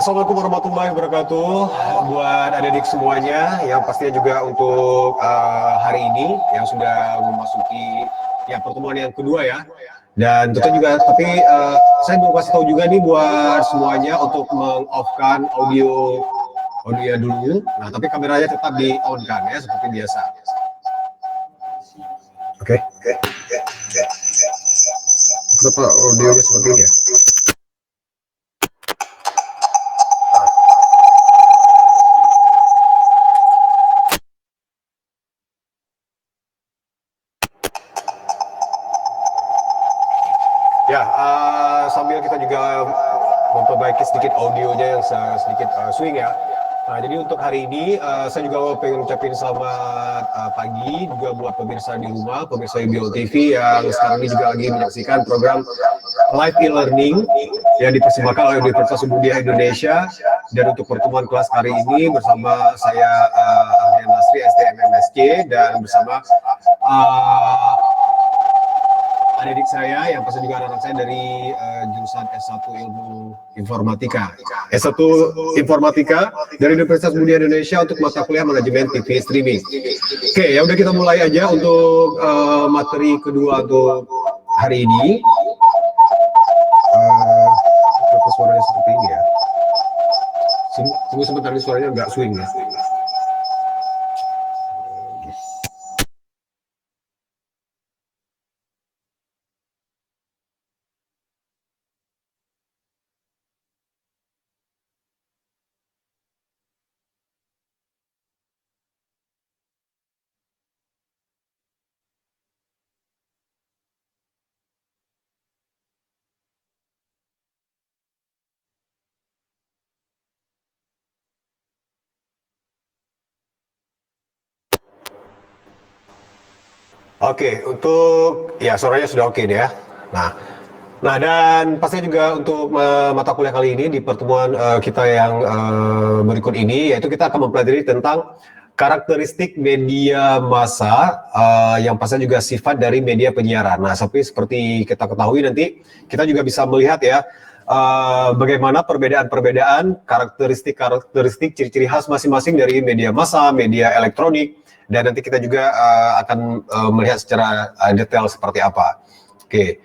Assalamualaikum warahmatullahi wabarakatuh buat adik-adik semuanya yang pastinya juga untuk hari ini yang sudah memasuki ya pertemuan yang kedua ya. Dan tentu juga tapi saya mau kasih tahu juga nih buat semuanya untuk meng-off-kan audio dulu. Nah, tapi kameranya tetap di-on kan ya seperti biasa. Oke. Kenapa audionya seperti ini ya? Ya, sambil kita juga memperbaiki sedikit audionya yang sedikit swing ya. Nah, jadi untuk hari ini saya juga pengen ucapin selamat pagi juga buat pemirsa di rumah, pemirsa Bio TV yang sekarang ini juga lagi menyaksikan program live e-learning yang dipersembahkan oleh Universitas Muhammadiyah Indonesia. Dan untuk pertemuan kelas hari ini bersama saya Ardian Nasri, STM MSc, dan bersama adik saya yang pasti juga anak saya dari jurusan S1 Ilmu Informatika. S1 Informatika dari Universitas Muhammadiyah Indonesia untuk mata kuliah manajemen TV streaming. Oke, ya udah kita mulai aja untuk materi kedua untuk hari ini. Suaranya seperti ini ya. Tunggu sebentar, ini suaranya agak swing ya. Oke, untuk ya suaranya sudah oke deh ya. Nah dan pastinya juga untuk mata kuliah kali ini di pertemuan kita yang berikut ini, yaitu kita akan mempelajari tentang karakteristik media massa yang pastinya juga sifat dari media penyiaran. Nah, seperti kita ketahui nanti kita juga bisa melihat ya bagaimana perbedaan-perbedaan karakteristik ciri-ciri khas masing-masing dari media massa, media elektronik, dan nanti kita juga akan melihat secara detail seperti apa. Oke.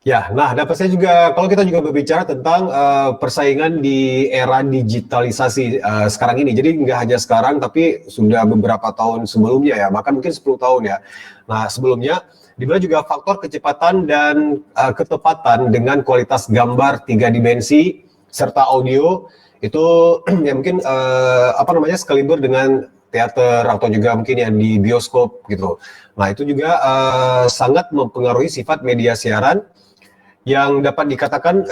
Ya, nah dapat saya juga kalau kita juga berbicara tentang persaingan di era digitalisasi sekarang ini. Jadi nggak hanya sekarang, tapi sudah beberapa tahun sebelumnya ya, bahkan mungkin 10 tahun ya. Nah sebelumnya, di mana juga faktor kecepatan dan ketepatan dengan kualitas gambar 3 dimensi serta audio itu ya mungkin apa namanya sekaliber dengan teater atau juga mungkin yang di bioskop gitu. Nah itu juga sangat mempengaruhi sifat media siaran yang dapat dikatakan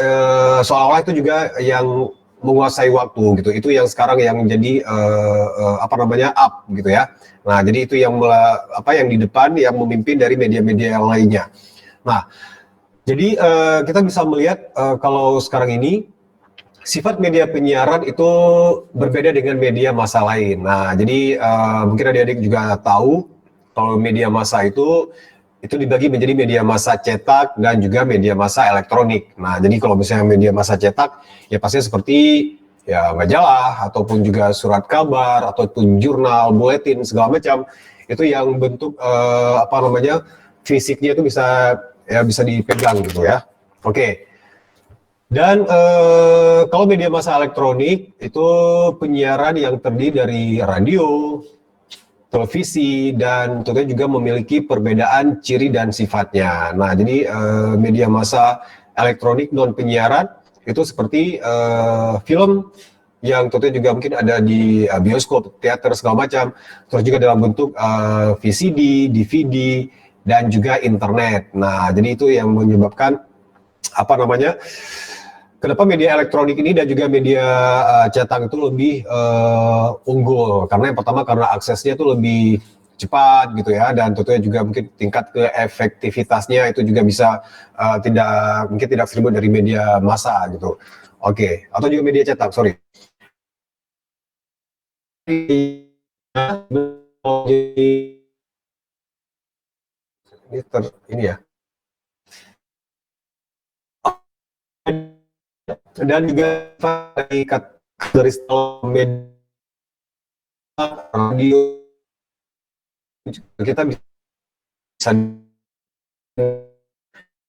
seolah-olah itu juga yang menguasai waktu gitu. Itu yang sekarang yang jadi apa namanya up gitu ya. Nah, jadi itu yang apa yang di depan yang memimpin dari media-media yang lainnya. Nah, jadi kita bisa melihat kalau sekarang ini sifat media penyiaran itu berbeda dengan media massa lain. Nah, jadi mungkin adik-adik juga tahu kalau media massa itu dibagi menjadi media massa cetak dan juga media massa elektronik. Nah, jadi kalau misalnya media massa cetak, ya pasti seperti ya majalah ataupun juga surat kabar ataupun jurnal, buletin segala macam. Itu yang bentuk apa namanya fisiknya itu bisa ya bisa dipegang gitu ya. Oke. Dan kalau media massa elektronik itu penyiaran yang terdiri dari radio, televisi, dan tentunya juga memiliki perbedaan ciri dan sifatnya. Nah, jadi media massa elektronik non penyiaran itu seperti film yang tentunya juga mungkin ada di bioskop, teater segala macam, terus juga dalam bentuk VCD, DVD, dan juga internet. Nah, jadi itu yang menyebabkan apa namanya? Kenapa media elektronik ini dan juga media cetak itu lebih unggul? Karena yang pertama karena aksesnya itu lebih cepat gitu ya, dan tentunya juga mungkin tingkat keefektivitasnya itu juga bisa mungkin tidak seribut dari media massa gitu. Oke, atau juga media cetak, sorry. Ini ya. dan juga dari karakteristik media radio kita bisa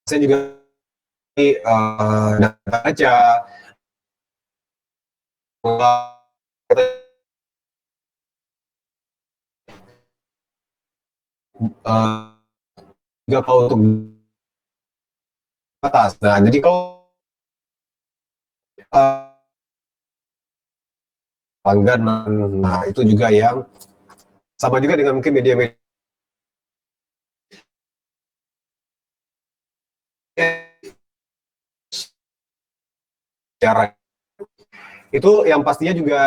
saya juga data aja juga kalau untuk atas. Nah, jadi kalau langganan, nah itu juga yang sama juga dengan mungkin media-media cara itu yang pastinya juga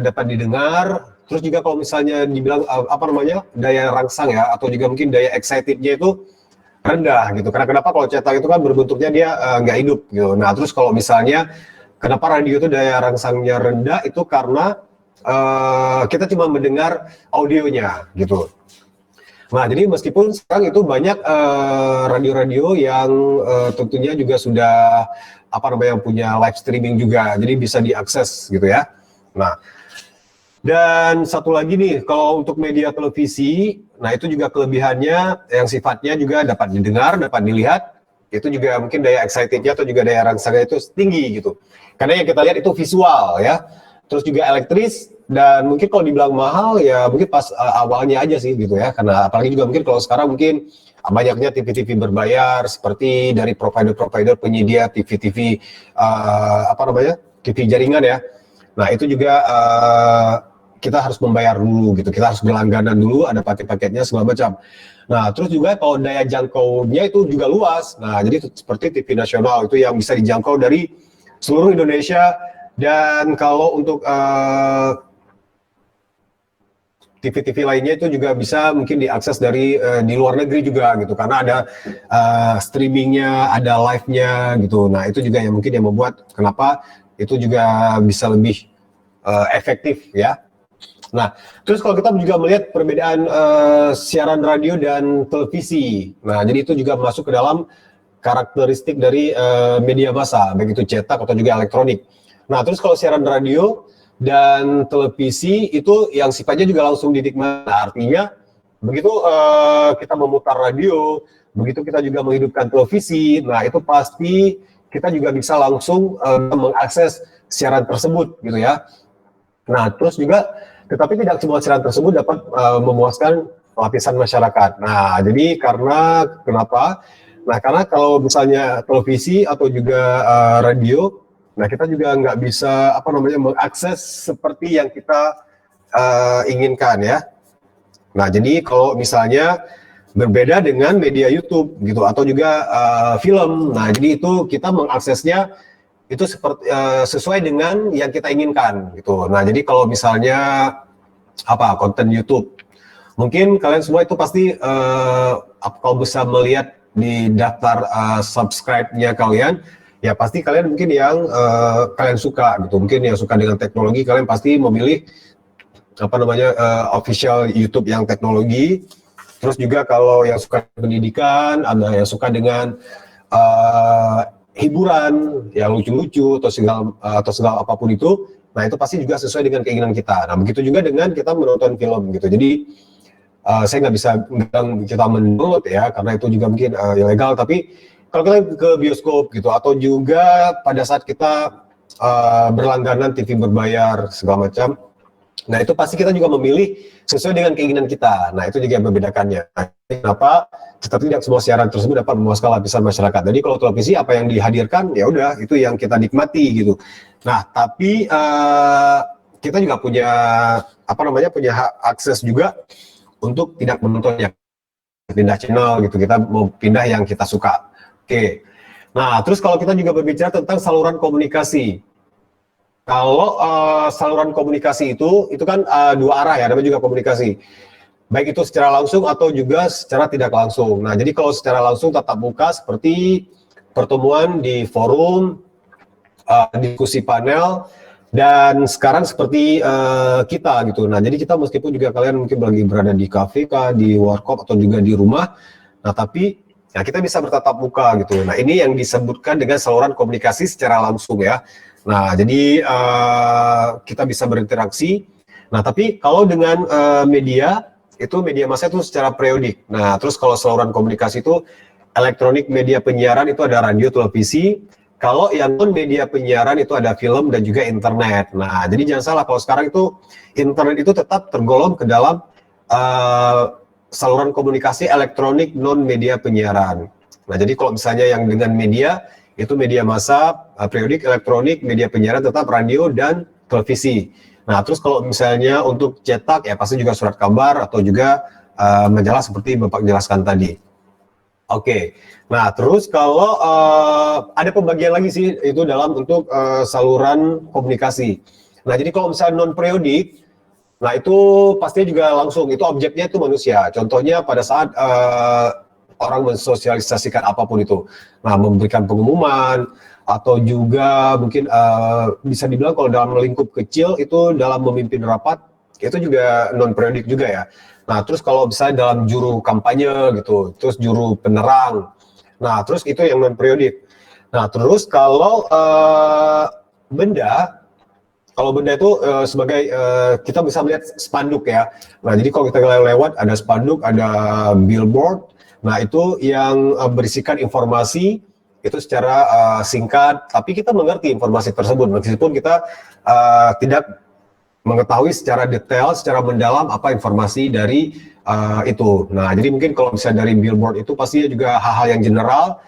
dapat didengar. Terus juga kalau misalnya dibilang apa namanya daya rangsang ya, atau juga mungkin daya excitednya itu rendah gitu. Karena kenapa kalau cetak itu kan berbentuknya dia nggak hidup gitu. Nah terus kalau misalnya kenapa radio itu daya rangsangnya rendah itu karena kita cuma mendengar audionya gitu. Nah, jadi meskipun sekarang itu banyak radio-radio yang tentunya juga sudah apa namanya punya live streaming juga, jadi bisa diakses gitu ya. Nah, dan satu lagi nih, kalau untuk media televisi, nah itu juga kelebihannya yang sifatnya juga dapat didengar, dapat dilihat, itu juga mungkin daya excitednya atau juga daya rangsangnya itu tinggi gitu. Karena yang kita lihat itu visual ya, terus juga elektris, dan mungkin kalau dibilang mahal ya mungkin pas awalnya aja sih gitu ya, karena apalagi juga mungkin kalau sekarang mungkin banyaknya TV-TV berbayar seperti dari provider-provider penyedia TV-TV apa namanya TV jaringan ya. Nah itu juga kita harus membayar dulu gitu, kita harus berlangganan dulu, ada paket-paketnya segala macam. Nah terus juga kalau daya jangkaunya itu juga luas. Nah jadi seperti TV nasional itu yang bisa dijangkau dari seluruh Indonesia, dan kalau untuk TV-TV lainnya itu juga bisa mungkin diakses dari di luar negeri juga gitu, karena ada streamingnya, ada live-nya gitu. Nah itu juga yang mungkin yang membuat kenapa itu juga bisa lebih efektif ya. Nah terus kalau kita juga melihat perbedaan siaran radio dan televisi, nah jadi itu juga masuk ke dalam karakteristik dari media massa, baik itu cetak atau juga elektronik. Nah terus kalau siaran radio dan televisi itu yang sifatnya juga langsung dinikmati. Nah, artinya begitu kita memutar radio, begitu kita juga menghidupkan televisi, nah itu pasti kita juga bisa langsung mengakses siaran tersebut gitu ya. Nah terus juga, tetapi tidak semua siaran tersebut dapat memuaskan lapisan masyarakat. Nah jadi karena kenapa? Nah karena kalau misalnya televisi atau juga radio, nah kita juga nggak bisa apa namanya mengakses seperti yang kita inginkan ya. Nah jadi kalau misalnya berbeda dengan media YouTube gitu atau juga film, nah jadi itu kita mengaksesnya itu seperti sesuai dengan yang kita inginkan gitu. Nah jadi kalau misalnya apa konten YouTube, mungkin kalian semua itu pasti kalau bisa melihat di daftar subscribe-nya kalian, ya pasti kalian mungkin yang kalian suka gitu. Mungkin yang suka dengan teknologi, kalian pasti memilih apa namanya official YouTube yang teknologi. Terus juga kalau yang suka pendidikan, ada yang suka dengan hiburan, yang lucu-lucu atau segala apapun itu. Nah itu pasti juga sesuai dengan keinginan kita. Nah begitu juga dengan kita menonton film gitu. Jadi saya nggak bisa bilang kita mendownload ya, karena itu juga mungkin ilegal. Tapi kalau kita ke bioskop gitu, atau juga pada saat kita berlangganan TV berbayar segala macam, nah itu pasti kita juga memilih sesuai dengan keinginan kita. Nah itu juga yang membedakannya. Nah, kenapa? Tetapi tidak semua siaran tersebut dapat memuaskan lapisan masyarakat. Jadi kalau televisi apa yang dihadirkan ya udah itu yang kita nikmati gitu. Nah tapi kita juga punya apa namanya punya hak akses juga untuk tidak menontonnya, pindah channel gitu, kita mau pindah yang kita suka. Oke. Nah, terus kalau kita juga berbicara tentang saluran komunikasi. Kalau saluran komunikasi itu kan dua arah ya, namanya juga komunikasi. Baik itu secara langsung atau juga secara tidak langsung. Nah, jadi kalau secara langsung tatap muka seperti pertemuan di forum, diskusi panel, dan sekarang seperti kita gitu. Nah, jadi kita meskipun juga kalian mungkin lagi berada di kafe, di warkop atau juga di rumah, nah tapi Nah, kita bisa bertatap muka gitu. Nah, ini yang disebutkan dengan saluran komunikasi secara langsung ya. Nah, jadi kita bisa berinteraksi. Nah, tapi kalau dengan media, itu media massa itu secara periodik. Nah, terus kalau saluran komunikasi itu elektronik, media penyiaran itu ada radio, televisi. Kalau yang non media penyiaran itu ada film dan juga internet. Nah, jadi jangan salah kalau sekarang itu internet itu tetap tergolong ke dalam saluran komunikasi elektronik non media penyiaran. Nah, jadi kalau misalnya yang dengan media itu media massa, periodik, elektronik, media penyiaran tetap radio dan televisi. Nah, terus kalau misalnya untuk cetak ya pasti juga surat kabar atau juga majalah seperti Bapak jelaskan tadi. Oke. Nah, terus kalau ada pembagian lagi sih itu dalam untuk saluran komunikasi. Nah, jadi kalau misalnya non periodik, nah itu pastinya juga langsung, itu objeknya itu manusia. Contohnya pada saat orang mensosialisasikan apapun itu. Nah, memberikan pengumuman, atau juga mungkin bisa dibilang kalau dalam lingkup kecil itu dalam memimpin rapat, itu juga non-periodik juga ya. Nah, terus kalau misalnya dalam juru kampanye gitu, terus juru penerang. Nah, terus itu yang non-periodik. Nah, terus kalau benda, kalau benda itu sebagai kita bisa melihat spanduk ya. Nah, jadi kalau kita lewat ada spanduk, ada billboard. Nah, itu yang berisikan informasi itu secara singkat, tapi kita mengerti informasi tersebut meskipun kita tidak mengetahui secara detail, secara mendalam apa informasi dari itu. Nah, jadi mungkin kalau misalnya dari billboard itu pastinya juga hal-hal yang general,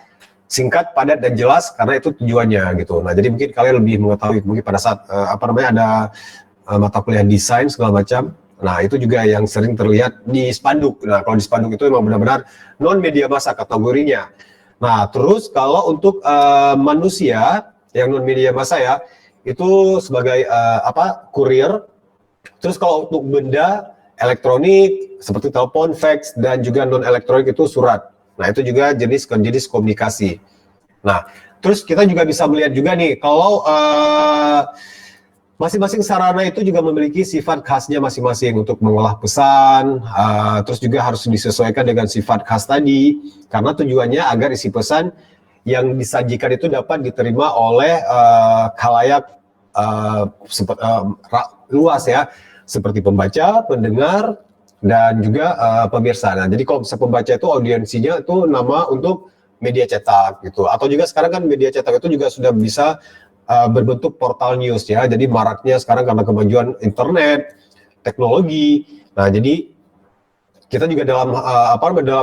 singkat, padat dan jelas karena itu tujuannya gitu. Nah, jadi mungkin kalian lebih mengetahui mungkin pada saat ada mata kuliah desain segala macam. Nah, itu juga yang sering terlihat di spanduk. Nah, kalau di spanduk itu memang benar-benar non media massa kategorinya. Nah, terus kalau untuk manusia yang non media massa ya, itu sebagai kurir. Terus kalau untuk benda elektronik seperti telepon, fax dan juga non elektronik itu surat. Nah, itu juga jenis komunikasi. Nah, terus kita juga bisa melihat juga nih, kalau masing-masing sarana itu juga memiliki sifat khasnya masing-masing untuk mengolah pesan, terus juga harus disesuaikan dengan sifat khas tadi, karena tujuannya agar isi pesan yang disajikan itu dapat diterima oleh khalayak luas ya, seperti pembaca, pendengar, dan juga pemirsa. Nah, jadi kalau bisa pembaca itu audiensinya itu nama untuk media cetak gitu. Atau juga sekarang kan media cetak itu juga sudah bisa berbentuk portal news ya. Jadi maraknya sekarang karena kemajuan internet, teknologi. Nah, jadi kita juga dalam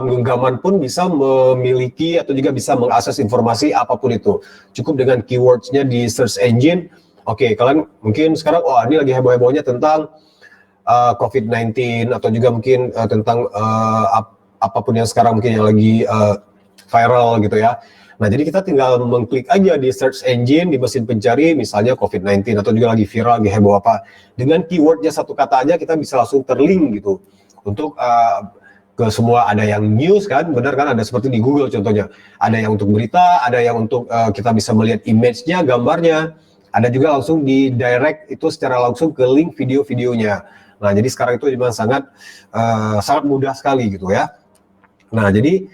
genggaman pun bisa memiliki atau juga bisa mengakses informasi apapun itu. Cukup dengan keywords-nya di search engine. Oke, kalian mungkin sekarang ini lagi heboh-hebohnya tentang COVID-19 atau juga mungkin tentang apapun yang sekarang mungkin yang lagi viral gitu ya. Nah, jadi kita tinggal mengklik aja di search engine, di mesin pencari, misalnya COVID-19 atau juga lagi viral, lagi heboh apa. Dengan keywordnya satu kata aja kita bisa langsung terlink gitu. Untuk ke semua, ada yang news kan, benar kan, ada seperti di Google contohnya. Ada yang untuk berita, ada yang untuk kita bisa melihat image-nya, gambarnya. Ada juga langsung di direct itu secara langsung ke link video-videonya. Nah, jadi sekarang itu memang sangat mudah sekali gitu ya. Nah, jadi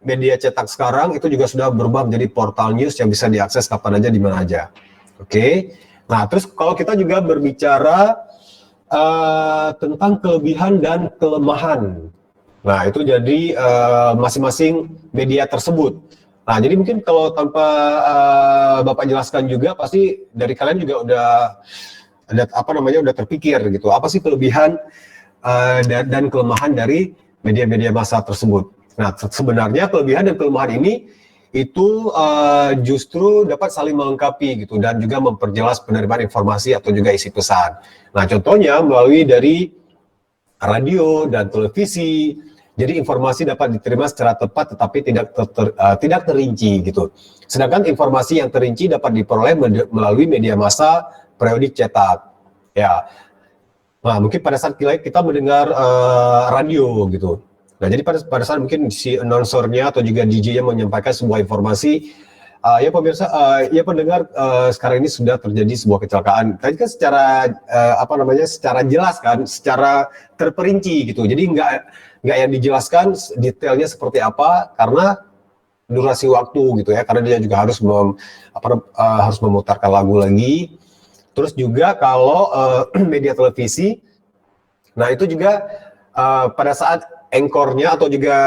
media cetak sekarang itu juga sudah berubah menjadi portal news yang bisa diakses kapan aja, di mana aja. Oke. Nah, terus kalau kita juga berbicara tentang kelebihan dan kelemahan. Nah, itu jadi masing-masing media tersebut. Nah, jadi mungkin kalau tanpa Bapak jelaskan juga, pasti dari kalian juga udah terpikir gitu. Apa sih kelebihan dan kelemahan dari media-media massa tersebut? Nah, sebenarnya kelebihan dan kelemahan ini itu justru dapat saling melengkapi gitu dan juga memperjelas penerimaan informasi atau juga isi pesan. Nah, contohnya melalui dari radio dan televisi, jadi informasi dapat diterima secara tepat tetapi tidak terinci gitu. Sedangkan informasi yang terinci dapat diperoleh melalui media massa periodik cetak. Ya. Nah, mungkin pada saat kita mendengar radio gitu. Nah, jadi pada saat mungkin si announcer-nya atau juga DJ-nya menyampaikan sebuah informasi, Ya pemirsa, ya pendengar, sekarang ini sudah terjadi sebuah kecelakaan. Tadi kan secara secara jelas kan, secara terperinci gitu. Jadi nggak yang dijelaskan detailnya seperti apa karena durasi waktu gitu ya. Karena dia juga harus harus memutarkan lagu lagi. Terus juga kalau media televisi, nah itu juga pada saat anchornya atau juga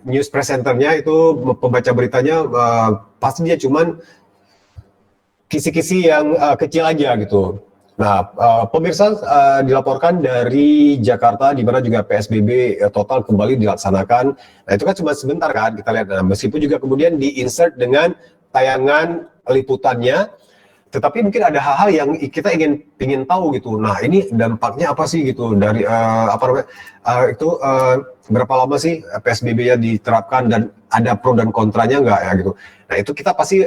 news presenternya itu pembaca beritanya pasti dia cuman kisi-kisi yang kecil aja gitu. Nah, pemirsa, dilaporkan dari Jakarta di mana juga PSBB total kembali dilaksanakan. Nah, itu kan cuma sebentar kan kita lihat. Nah, meskipun juga kemudian di-insert dengan tayangan liputannya, tetapi mungkin ada hal-hal yang kita ingin tahu gitu. Nah, ini dampaknya apa sih gitu dari berapa lama sih PSBB-nya diterapkan dan ada pro dan kontranya nggak ya gitu. Nah, itu kita pasti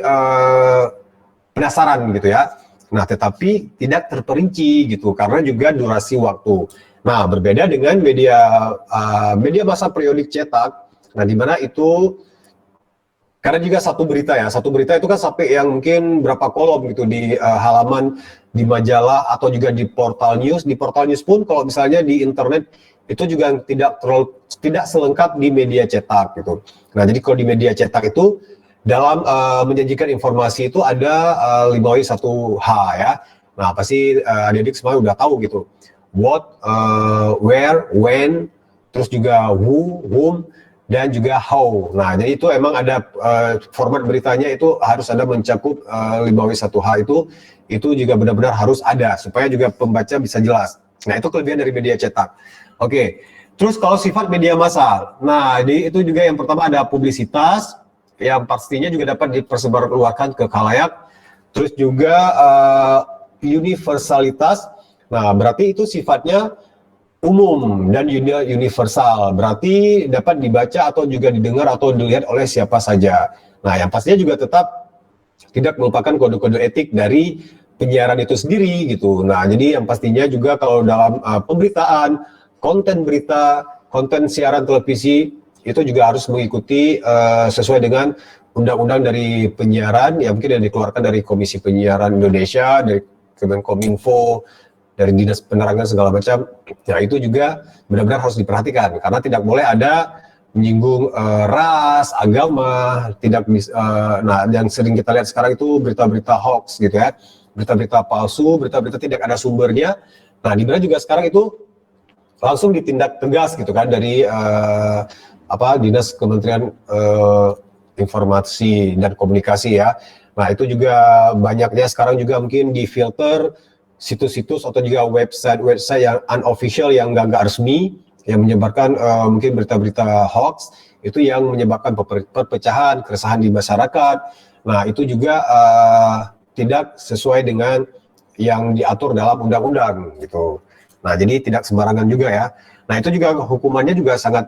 penasaran gitu ya. Nah, tetapi tidak terperinci gitu karena juga durasi waktu. Nah, berbeda dengan media massa periodik cetak. Nah, di mana itu karena juga satu berita itu kan sampai yang mungkin berapa kolom gitu di halaman di majalah atau juga di portal news. Di portal news pun kalau misalnya di internet itu juga tidak selengkap di media cetak gitu. Nah, jadi kalau di media cetak itu dalam menjanjikan informasi itu ada 5W1H ya. Nah, pasti adik-adik semua udah tahu gitu. What, where, when, terus juga who, whom, dan juga how. Nah, jadi itu emang ada format beritanya itu harus ada mencakup 5W1H itu juga benar-benar harus ada supaya juga pembaca bisa jelas. Nah, itu kelebihan dari media cetak. Oke. Terus kalau sifat media massa. Nah, itu juga yang pertama ada publisitas yang pastinya juga dapat dipersebarluaskan ke khalayak. Terus juga universalitas. Nah, berarti itu sifatnya umum dan universal, berarti dapat dibaca atau juga didengar atau dilihat oleh siapa saja. Nah, yang pastinya juga tetap tidak melupakan kode-kode etik dari penyiaran itu sendiri gitu. Nah, jadi yang pastinya juga kalau dalam pemberitaan, konten berita, konten siaran televisi itu juga harus mengikuti sesuai dengan undang-undang dari penyiaran yang mungkin yang dikeluarkan dari Komisi Penyiaran Indonesia, dari Kemenkominfo, dari dinas penerangan segala macam. Nah, itu juga benar-benar harus diperhatikan karena tidak boleh ada menyinggung ras, agama, tidak nah, yang sering kita lihat sekarang itu berita-berita hoax gitu ya, berita-berita palsu, berita-berita tidak ada sumbernya. Nah, di mana juga sekarang itu langsung ditindak tegas gitu kan dari Dinas Kementerian Informasi dan Komunikasi ya. Nah, itu juga banyaknya sekarang juga mungkin difilter situs-situs atau juga website yang unofficial, yang nggak resmi, yang menyebarkan mungkin berita-berita hoax, itu yang menyebabkan perpecahan, keresahan di masyarakat. Nah, itu juga tidak sesuai dengan yang diatur dalam undang-undang gitu. Nah, jadi tidak sembarangan juga ya. Nah, itu juga hukumannya juga sangat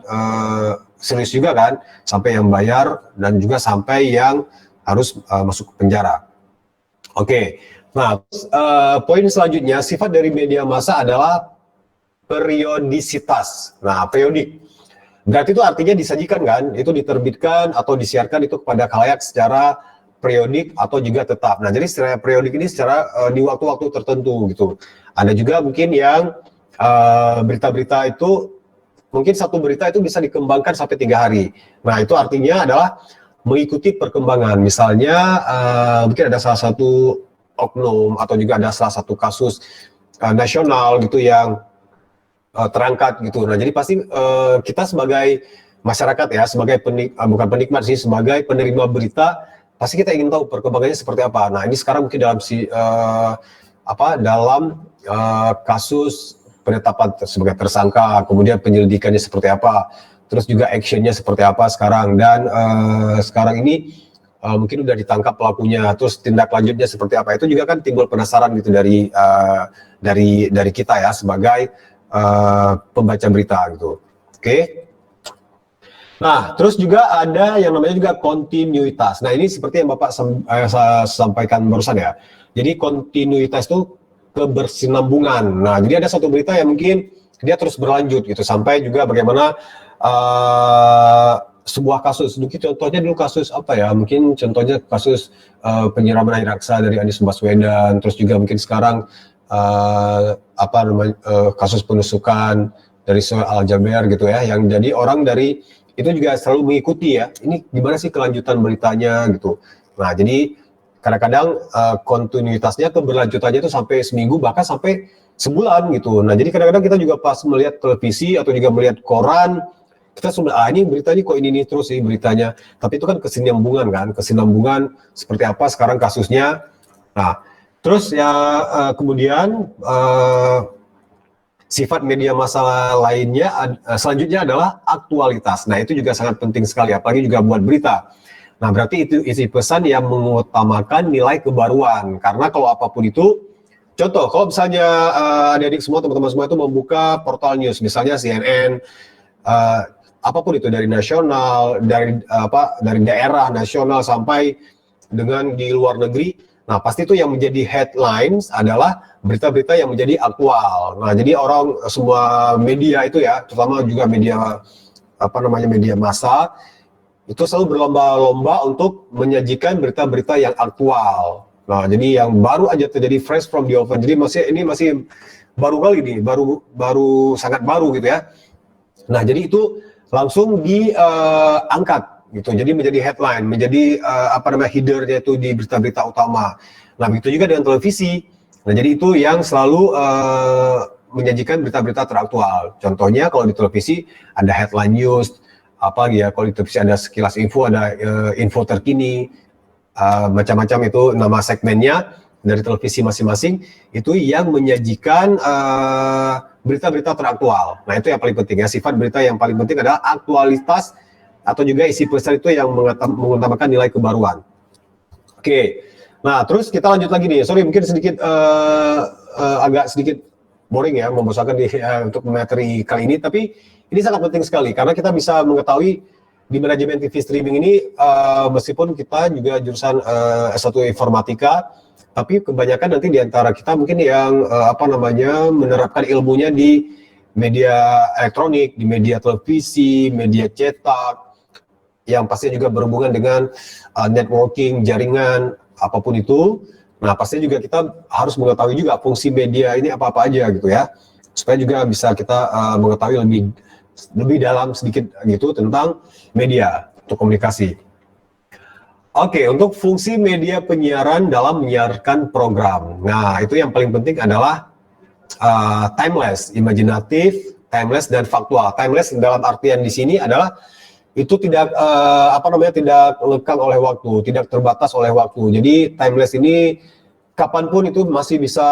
serius juga kan, sampai yang bayar dan juga sampai yang harus masuk ke penjara. Oke. Nah, poin selanjutnya, sifat dari media massa adalah periodisitas. Nah, periodik. Berarti itu artinya disajikan kan, itu diterbitkan atau disiarkan itu kepada khalayak secara periodik atau juga tetap. Nah, jadi secara periodik ini secara di waktu-waktu tertentu gitu. Ada juga mungkin yang berita-berita itu, mungkin satu berita itu bisa dikembangkan sampai 3 hari. Nah, itu artinya adalah mengikuti perkembangan. Misalnya mungkin ada salah satu oknum atau juga ada salah satu kasus nasional gitu yang terangkat gitu. Nah, jadi pasti kita sebagai masyarakat ya, sebagai bukan penikmat sih, sebagai penerima berita, pasti kita ingin tahu perkembangannya seperti apa. Nah, ini sekarang mungkin dalam kasus penetapan sebagai tersangka, kemudian penyelidikannya seperti apa, terus juga actionnya seperti apa sekarang, dan sekarang ini mungkin udah ditangkap pelakunya, terus tindak lanjutnya seperti apa, itu juga kan timbul penasaran gitu dari kita ya sebagai pembaca berita gitu. Oke. Nah, terus juga ada yang namanya juga kontinuitas. Nah, ini seperti yang Bapak sampaikan barusan ya. Jadi kontinuitas itu kebersinambungan. Nah, jadi ada satu berita yang mungkin dia terus berlanjut gitu sampai juga bagaimana sebuah kasus. Mungkin contohnya dulu kasus apa ya? Mungkin contohnya kasus penyiraman air aksa dari Anies Baswedan. Terus juga mungkin sekarang apa namanya kasus penusukan dari Soehel Al-Jaber gitu ya. Yang jadi orang dari itu juga selalu mengikuti ya. Ini gimana sih kelanjutan beritanya gitu. Nah jadi kadang-kadang kontinuitasnya keberlanjutannya itu sampai seminggu bahkan sampai sebulan gitu. Nah jadi kadang-kadang kita juga pas melihat televisi atau juga melihat koran kita sudah ini berita ini kok ini terus sih beritanya. Tapi itu kan kesinambungan seperti apa sekarang kasusnya. Nah, terus ya kemudian sifat media massa lainnya selanjutnya adalah aktualitas. Nah, itu juga sangat penting sekali apalagi juga buat berita. Nah, berarti itu isi pesan yang mengutamakan nilai kebaruan. Karena kalau apapun itu contoh, kalau misalnya adik-adik semua, teman-teman semua itu membuka portal news, misalnya CNN, apapun itu dari nasional, dari daerah nasional sampai dengan di luar negeri. Nah, pasti itu yang menjadi headlines adalah berita-berita yang menjadi aktual. Nah, jadi orang semua media itu ya, terutama juga media media massa itu selalu berlomba-lomba untuk menyajikan berita-berita yang aktual. Nah, jadi yang baru aja terjadi fresh from the oven. Jadi ini masih baru kali nih, baru sangat baru gitu ya. Nah, jadi itu langsung diangkat gitu. Jadi menjadi headline, menjadi header-nya itu di berita-berita utama. Nah, begitu juga dengan televisi. Nah, jadi itu yang selalu menyajikan berita-berita teraktual. Contohnya kalau di televisi ada headline news, kalau di televisi ada sekilas info, ada info terkini, macam-macam itu nama segmennya dari televisi masing-masing itu yang menyajikan berita-berita teraktual. Nah, itu yang paling penting ya. Sifat berita yang paling penting adalah aktualitas atau juga isi pesan itu yang mengutamakan nilai kebaruan. Oke. Nah, terus kita lanjut lagi nih. Sorry, mungkin sedikit agak sedikit boring ya, membosankan untuk materi kali ini, tapi ini sangat penting sekali karena kita bisa mengetahui di manajemen TV streaming ini meskipun kita juga jurusan S1 Informatika, tapi kebanyakan nanti di antara kita mungkin yang menerapkan ilmunya di media elektronik, di media televisi, media cetak, yang pasti juga berhubungan dengan networking, jaringan, apapun itu. Nah, pastinya juga kita harus mengetahui juga fungsi media ini apa-apa aja gitu ya, supaya juga bisa kita mengetahui lebih dalam sedikit gitu tentang media untuk komunikasi. Oke, untuk fungsi media penyiaran dalam menyiarkan program. Nah, itu yang paling penting adalah timeless, imajinatif, timeless dan faktual. Timeless dalam artian di sini adalah itu tidak tidak lekang oleh waktu, tidak terbatas oleh waktu. Jadi timeless ini kapanpun itu masih bisa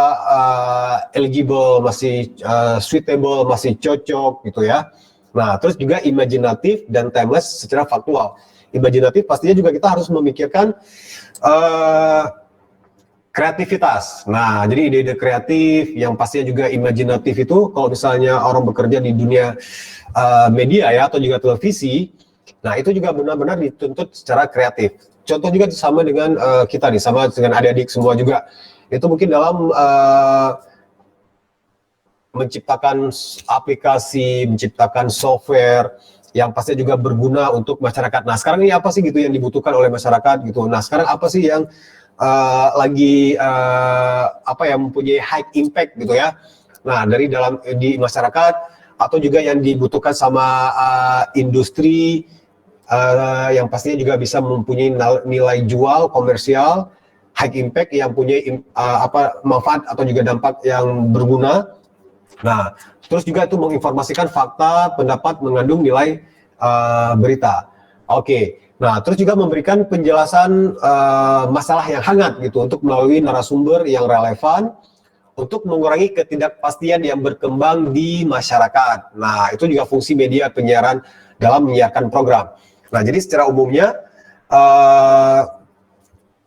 eligible, masih suitable, masih cocok gitu ya. Nah, terus juga imajinatif dan timeless secara faktual. Imajinatif pastinya juga kita harus memikirkan kreativitas. Nah, jadi ide-ide kreatif yang pastinya juga imajinatif itu kalau misalnya orang bekerja di dunia media ya atau juga televisi, nah itu juga benar-benar dituntut secara kreatif. Contoh juga sama dengan kita nih, sama dengan adik-adik semua juga. Itu mungkin dalam menciptakan aplikasi, menciptakan software yang pasti juga berguna untuk masyarakat. Nah, sekarang ini apa sih gitu yang dibutuhkan oleh masyarakat gitu. Nah, sekarang apa sih yang lagi mempunyai high impact gitu ya. Nah, di masyarakat atau juga yang dibutuhkan sama industri yang pastinya juga bisa mempunyai nilai jual komersial, high impact yang punya manfaat atau juga dampak yang berguna. Nah, terus juga itu menginformasikan fakta, pendapat mengandung nilai berita. Oke. Nah, terus juga memberikan penjelasan masalah yang hangat gitu untuk melalui narasumber yang relevan untuk mengurangi ketidakpastian yang berkembang di masyarakat. Nah, itu juga fungsi media penyiaran dalam menyiarkan program. Nah, jadi secara umumnya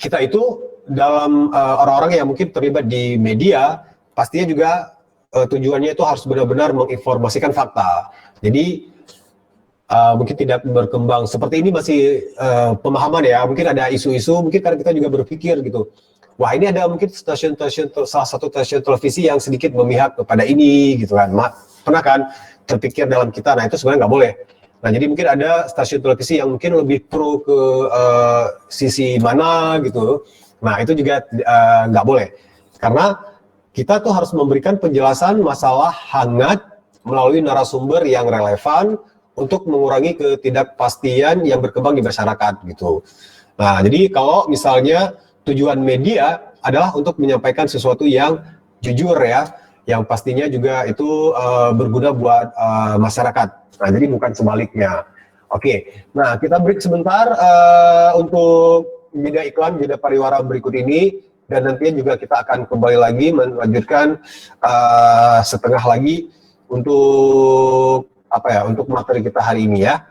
kita itu dalam orang-orang yang mungkin terlibat di media pastinya juga tujuannya itu harus benar-benar menginformasikan fakta. Jadi mungkin tidak berkembang seperti ini masih pemahaman ya. Mungkin ada isu-isu, mungkin karena kita juga berpikir gitu. Wah, ini ada mungkin salah satu stasiun televisi yang sedikit memihak kepada ini gitu kan. Pernah kan terpikir dalam kita. Nah, itu sebenarnya nggak boleh. Nah, jadi mungkin ada stasiun televisi yang mungkin lebih pro ke sisi mana gitu. Nah, itu juga nggak boleh. Karena kita tuh harus memberikan penjelasan masalah hangat melalui narasumber yang relevan untuk mengurangi ketidakpastian yang berkembang di masyarakat gitu. Nah, jadi kalau misalnya tujuan media adalah untuk menyampaikan sesuatu yang jujur ya, yang pastinya juga itu berguna buat masyarakat. Nah, jadi bukan sebaliknya. Oke, nah kita break sebentar untuk jeda iklan, jeda pariwara berikut ini, dan nantinya juga kita akan kembali lagi melanjutkan setengah lagi untuk apa ya, untuk materi kita hari ini ya.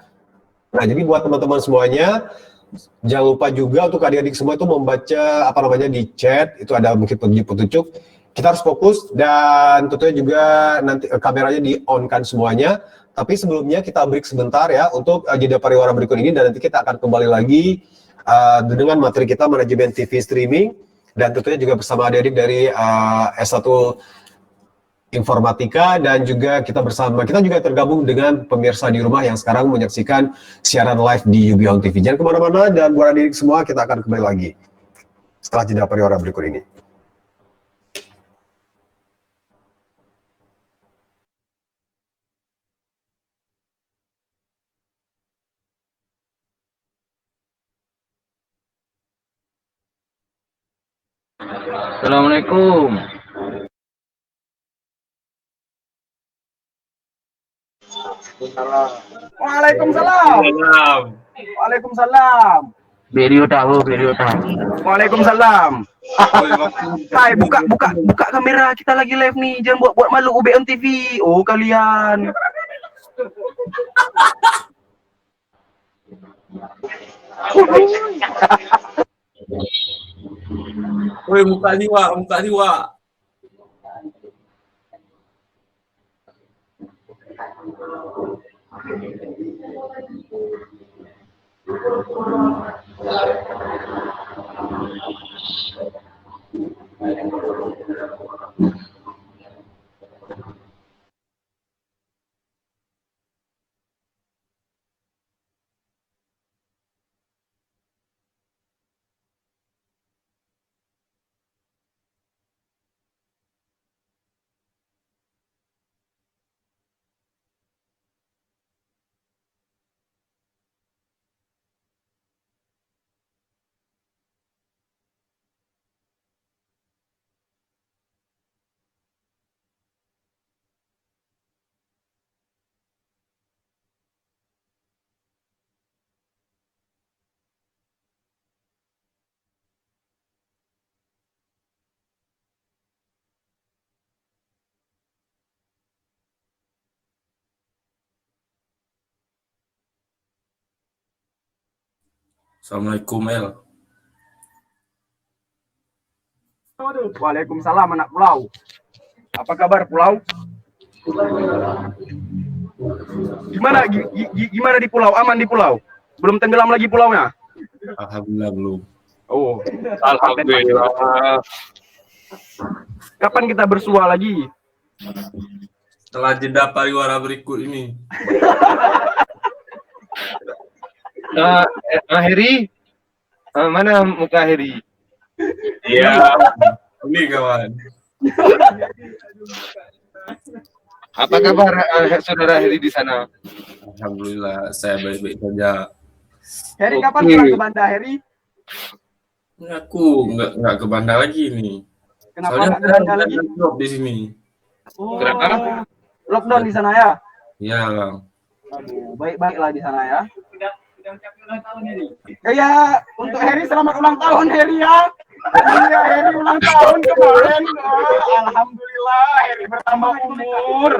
Nah, jadi buat teman-teman semuanya, jangan lupa juga untuk adik-adik semua itu membaca apa namanya di chat, itu ada mungkin petunjuk-petunjuk. Kita harus fokus dan tentunya juga nanti kameranya di-on-kan semuanya. Tapi sebelumnya kita break sebentar ya untuk jeda pariwara berikut ini, dan nanti kita akan kembali lagi dengan materi kita manajemen TV streaming, dan tentunya juga bersama adik-adik dari S1 Informatika, dan juga kita juga tergabung dengan pemirsa di rumah yang sekarang menyaksikan siaran live di Yubihon TV. Jangan kemana-mana, dan buat adik semua kita akan kembali lagi setelah jeda pariwara berikut ini. Assalamualaikum. Waalaikumsalam. Waalaikumsalam. Video tahu. Waalaikumsalam. Hai, buka kamera, kita lagi live nih. Jangan buat malu UBM TV. Oh, kalian. Woi, muka jiwa. Assalamualaikum El. Waalaikumsalam anak pulau. Apa kabar pulau? Gimana di pulau? Aman di pulau? Belum tenggelam lagi pulaunya? Alhamdulillah belum. Oh, Alhamdulillah. kapan kita bersua lagi? Setelah jeda pariwara berikut ini. Heri, mana muka Heri? Iya. Ini kawan. Apa kabar saudara Heri di sana? Alhamdulillah saya baik-baik saja. Heri, kapan pulang ke Banda, Heri? Aku nggak ke Banda lagi nih. Kenapa Soalnya nggak ke Banda lagi? Drop di sini. Oh, Kenapa? lockdown di sana ya? Iya bang. Aduh, baik-baiklah di sana ya. Ya, untuk Heri selamat ulang tahun Heri ya. Iya, Heri ulang tahun kemarin. Alhamdulillah Heri bertambah umur.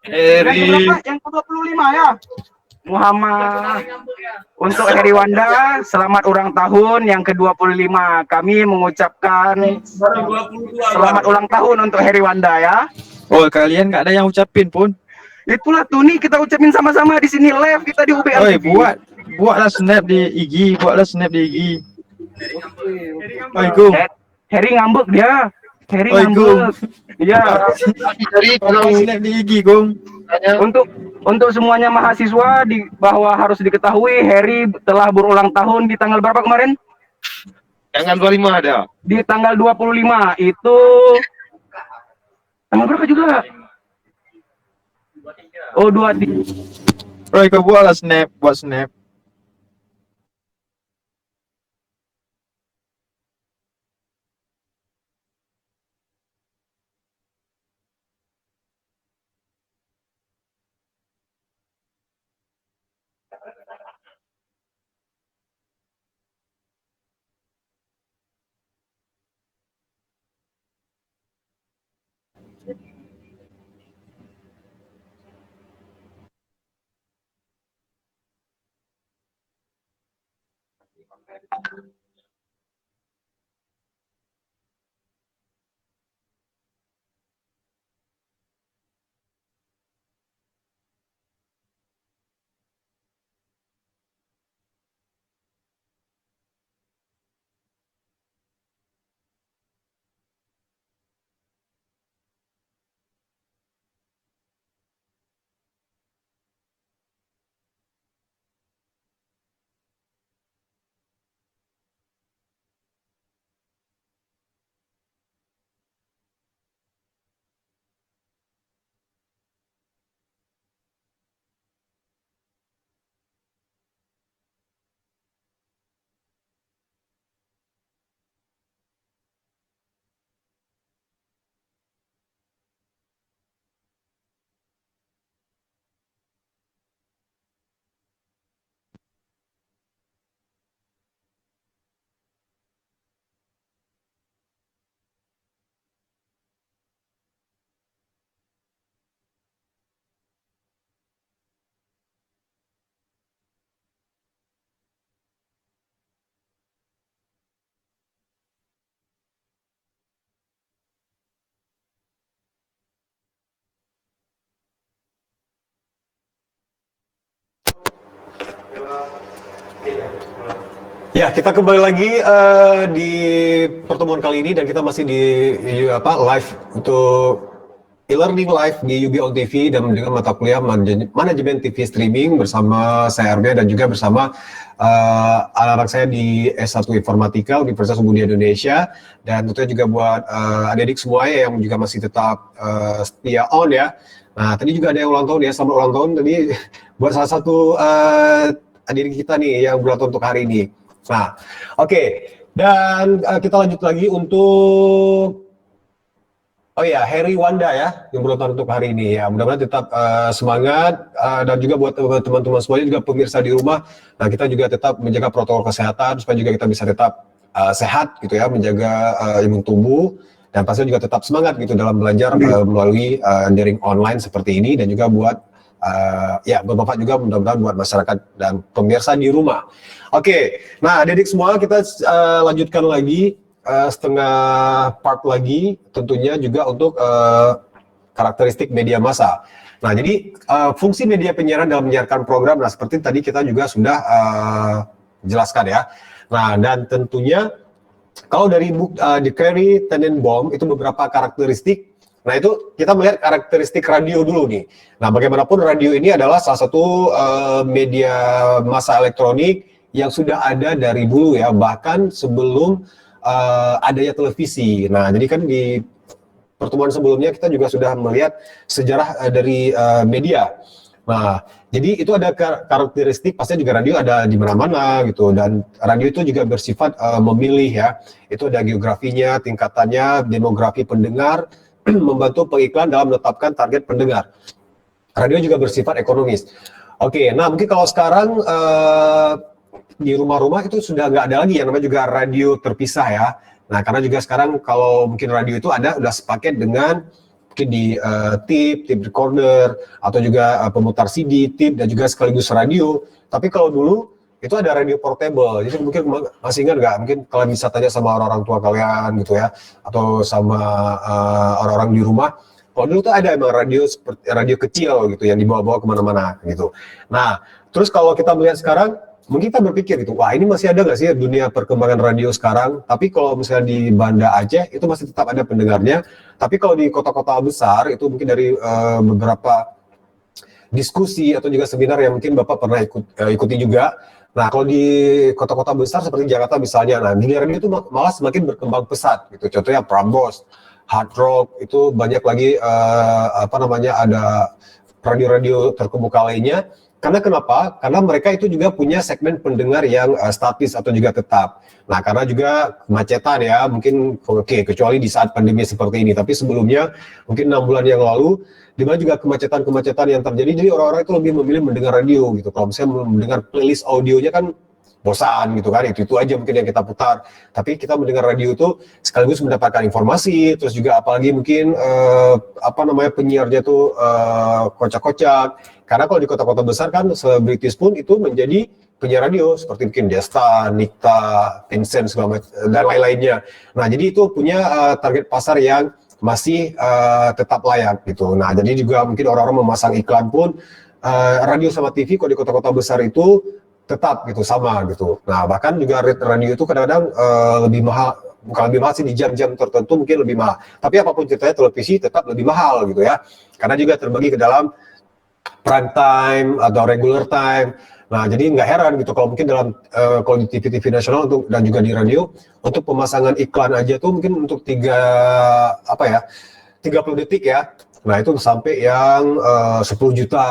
Heri. Yang ke-25 ya? Muhammad. Untuk Heri Wanda, selamat ulang tahun yang ke-25. Kami mengucapkan selamat ulang tahun untuk Heri Wanda ya. Oh, kalian nggak ada yang ucapin pun. Itulah tuh nih, kita ucapin sama-sama di sini live kita di UBM Oi, TV. buatlah snap di IG, Oi, Gung. Heri ngambek dia. Heri Oi, ngambek. Iya. Heri tolong snap di IG, Gung. Untuk semuanya mahasiswa di bahwa harus diketahui Harry telah berulang tahun di tanggal berapa kemarin? Tanggal 25 ada. Di tanggal 25 itu tanggal berapa juga? Oh, 23. Roy, kau buatlah snap, buat snap. Ya, kita kembali lagi di pertemuan kali ini dan kita masih di live untuk e-learning live di UB On TV dan juga mata kuliah manajemen TV streaming bersama saya Arbe dan juga bersama anak-anak saya di S1 Informatika Universitas Muda Indonesia, dan tentunya juga buat adik-adik semua yang juga masih tetap setia on ya. Nah, tadi juga ada yang ulang tahun ya, selamat ulang tahun tadi buat salah satu adik kita nih yang berulang tahun untuk hari ini. Nah, oke. Dan kita lanjut lagi untuk Harry Wanda ya, yang berulang tahun untuk hari ini ya. Mudah-mudahan tetap semangat dan juga buat teman-teman semuanya juga pemirsa di rumah. Nah, kita juga tetap menjaga protokol kesehatan supaya juga kita bisa tetap sehat gitu ya, menjaga imun tubuh dan pastinya juga tetap semangat gitu dalam belajar melalui daring online seperti ini, dan juga buat bermanfaat juga mudah-mudahan buat masyarakat dan pemirsa di rumah. Oke, nah adik-adik semua kita lanjutkan lagi setengah part lagi tentunya juga untuk karakteristik media massa. Nah, jadi fungsi media penyiaran dalam menyiarkan program, nah seperti tadi kita juga sudah jelaskan ya. Nah, dan tentunya kalau dari buku Carey Tenenbaum itu beberapa karakteristik. Nah, itu kita melihat karakteristik radio dulu nih. Nah, bagaimanapun radio ini adalah salah satu media massa elektronik yang sudah ada dari dulu ya, bahkan sebelum adanya televisi. Nah, jadi kan di pertemuan sebelumnya kita juga sudah melihat sejarah dari media. Nah, jadi itu ada karakteristik, pasti juga radio ada di mana-mana gitu, dan radio itu juga bersifat memilih ya. Itu ada geografinya, tingkatannya, demografi pendengar, membantu pengiklan dalam menetapkan target pendengar. Radio juga bersifat ekonomis. Oke, nah mungkin kalau sekarang di rumah-rumah itu sudah nggak ada lagi yang namanya juga radio terpisah ya. Nah, karena juga sekarang kalau mungkin radio itu ada udah sepaket dengan mungkin di tip recorder atau juga pemutar CD, tip dan juga sekaligus radio. Tapi kalau dulu itu ada radio portable. Jadi mungkin masih ingat nggak? Mungkin kalian bisa tanya sama orang-orang tua kalian gitu ya, atau sama orang-orang di rumah. Kalau dulu tuh ada emang radio seperti radio kecil gitu yang dibawa-bawa kemana-mana gitu. Nah, terus kalau kita melihat sekarang, mungkin kita berpikir gitu, wah ini masih ada nggak sih dunia perkembangan radio sekarang? Tapi kalau misalnya di Banda Aceh itu masih tetap ada pendengarnya. Tapi kalau di kota-kota besar itu mungkin dari beberapa diskusi atau juga seminar yang mungkin Bapak pernah ikuti juga. Nah, kalau di kota-kota besar seperti Jakarta misalnya, nah dunia radio itu malah semakin berkembang pesat gitu. Contohnya Prambors, Hard Rock, itu banyak lagi ada radio-radio terkemuka lainnya. Karena kenapa? Karena mereka itu juga punya segmen pendengar yang statis atau juga tetap. Nah, karena juga kemacetan ya, mungkin kecuali di saat pandemi seperti ini. Tapi sebelumnya, mungkin 6 bulan yang lalu, di mana juga kemacetan-kemacetan yang terjadi, jadi orang-orang itu lebih memilih mendengar radio gitu. Kalau misalnya mendengar playlist audionya kan bosan gitu kan, itu aja mungkin yang kita putar. Tapi kita mendengar radio itu sekaligus mendapatkan informasi, terus juga apalagi mungkin penyiarnya tuh kocak-kocak. Karena kalau di kota-kota besar kan selebritis pun itu menjadi penyiar radio seperti mungkin Desta, Nikta, Vincent segala macam dan lain-lainnya. Nah, jadi itu punya target pasar yang masih tetap layak gitu. Nah, jadi juga mungkin orang-orang memasang iklan pun radio sama TV kalau di kota-kota besar itu tetap gitu sama gitu. Nah, bahkan juga radio itu kadang-kadang lebih mahal, bukan lebih mahal sih, di jam-jam tertentu mungkin lebih mahal. Tapi apapun ceritanya, televisi tetap lebih mahal gitu ya. Karena juga terbagi ke dalam prime time atau regular time. Nah, jadi nggak heran gitu kalau mungkin dalam kalau di TV-TV nasional dan juga di radio untuk pemasangan iklan aja tuh mungkin untuk 30 detik ya. Nah, itu sampai yang 10 juta.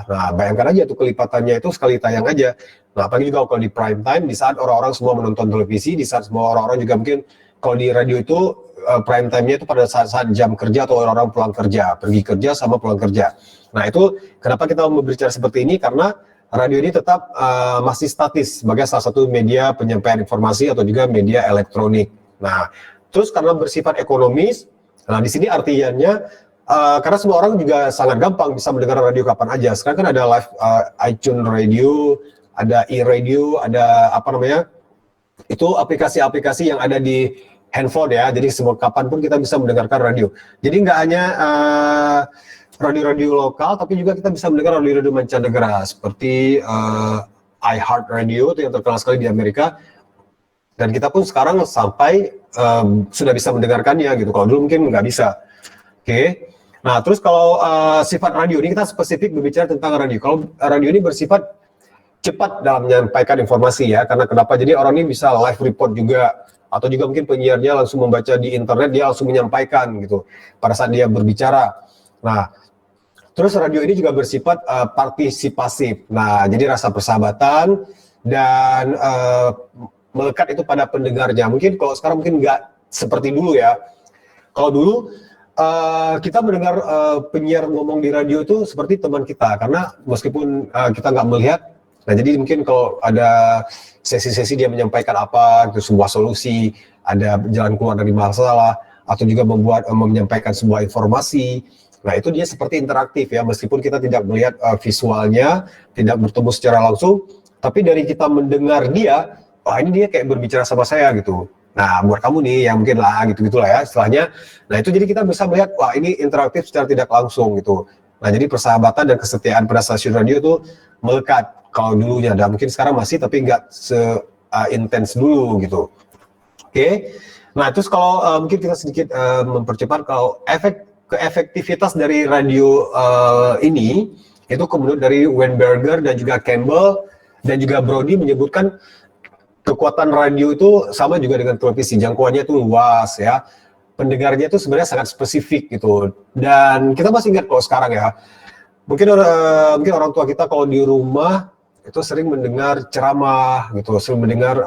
Nah, bayangkan aja tuh kelipatannya itu sekali tayang aja. Nah, apalagi juga kalau di prime time, di saat orang-orang semua menonton televisi, di saat semua orang-orang juga mungkin kalau di radio itu prime time-nya itu pada saat jam kerja atau orang-orang pulang kerja, pergi kerja sama pulang kerja. Nah, itu kenapa kita mau berbicara seperti ini, karena radio ini tetap masih statis sebagai salah satu media penyampaian informasi atau juga media elektronik. Nah, terus karena bersifat ekonomis, nah di sini artinya karena semua orang juga sangat gampang bisa mendengar radio kapan aja. Sekarang kan ada live iTunes Radio, ada e-radio, ada itu aplikasi-aplikasi yang ada di handphone ya. Jadi semua kapan pun kita bisa mendengarkan radio. Jadi nggak hanya radio-radio lokal, tapi juga kita bisa mendengar radio-radio mancanegara seperti iHeartRadio itu yang terkenal sekali di Amerika. Dan kita pun sekarang sampai sudah bisa mendengarkannya gitu. Kalau dulu mungkin nggak bisa. Oke. Nah, terus kalau sifat radio ini kita spesifik berbicara tentang radio. Kalau radio ini bersifat cepat dalam menyampaikan informasi ya. Karena kenapa? Jadi orang ini bisa live report juga, atau juga mungkin penyiarnya langsung membaca di internet, dia langsung menyampaikan gitu pada saat dia berbicara. Nah, terus radio ini juga bersifat partisipasif. Nah, jadi rasa persahabatan dan melekat itu pada pendengarnya. Mungkin kalau sekarang mungkin nggak seperti dulu ya. Kalau dulu kita mendengar penyiar ngomong di radio itu seperti teman kita, karena meskipun kita nggak melihat. Nah, jadi mungkin kalau ada sesi-sesi dia menyampaikan apa, gitu, sebuah solusi, ada jalan keluar dari masalah, atau juga menyampaikan sebuah informasi. Nah, itu dia seperti interaktif ya, meskipun kita tidak melihat visualnya, tidak bertemu secara langsung, tapi dari kita mendengar dia, wah ini dia kayak berbicara sama saya gitu. Nah, buat kamu nih yang mungkin lah gitu-gitulah ya istilahnya. Nah, itu jadi kita bisa melihat, wah ini interaktif secara tidak langsung gitu. Nah, jadi persahabatan dan kesetiaan pada stasiun radio itu melekat kalau dulunya, dan mungkin sekarang masih, tapi nggak se-intens dulu gitu. Oke. Nah, terus kalau mungkin kita sedikit mempercepat, kalau efektivitas dari radio ini, itu kemudian dari Weinberger dan juga Campbell dan juga Brody menyebutkan kekuatan radio itu sama juga dengan televisi, jangkauannya itu luas ya, pendengarnya itu sebenarnya sangat spesifik gitu. Dan kita masih ingat kalau sekarang ya, mungkin orang tua kita kalau di rumah itu sering mendengar ceramah gitu, sering mendengar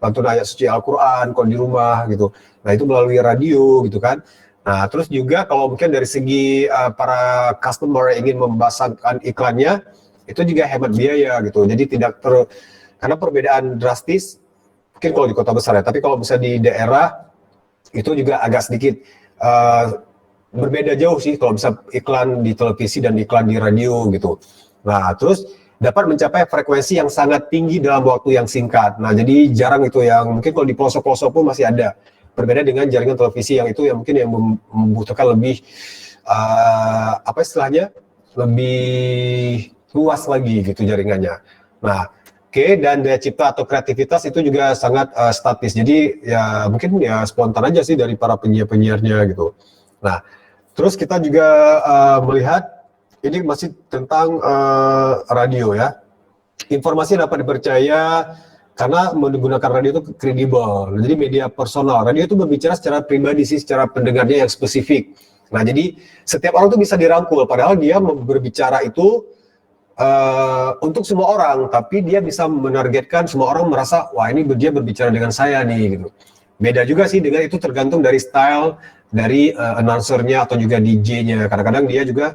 lantunan ayat suci Al-Quran kalau di rumah gitu. Nah, itu melalui radio gitu kan. Nah, terus juga kalau mungkin dari segi para customer yang ingin memasangkan iklannya, itu juga hemat biaya gitu. Jadi karena perbedaan drastis mungkin kalau di kota besar ya, tapi kalau bisa di daerah itu juga agak sedikit berbeda jauh sih kalau bisa iklan di televisi dan iklan di radio gitu. Nah, terus dapat mencapai frekuensi yang sangat tinggi dalam waktu yang singkat. Nah, jadi jarang itu yang mungkin kalau di pelosok-pelosok pun masih ada. Berbeda dengan jaringan televisi yang itu yang mungkin yang membutuhkan lebih lebih luas lagi gitu jaringannya. Nah, dan daya cipta atau kreativitas itu juga sangat statis. Jadi ya mungkin ya spontan aja sih dari para penyiar-penyiarnya gitu. Nah, terus kita juga melihat ini masih tentang radio ya. Informasi dapat dipercaya karena menggunakan radio itu kredibel. Jadi media personal. Radio itu berbicara secara pribadi sih, secara pendengarnya yang spesifik. Nah, jadi setiap orang tuh bisa dirangkul. Padahal dia berbicara itu untuk semua orang, tapi dia bisa menargetkan semua orang merasa, wah ini dia berbicara dengan saya nih gitu. Beda juga sih dengan itu, tergantung dari style dari announcernya atau juga DJ-nya. Kadang-kadang dia juga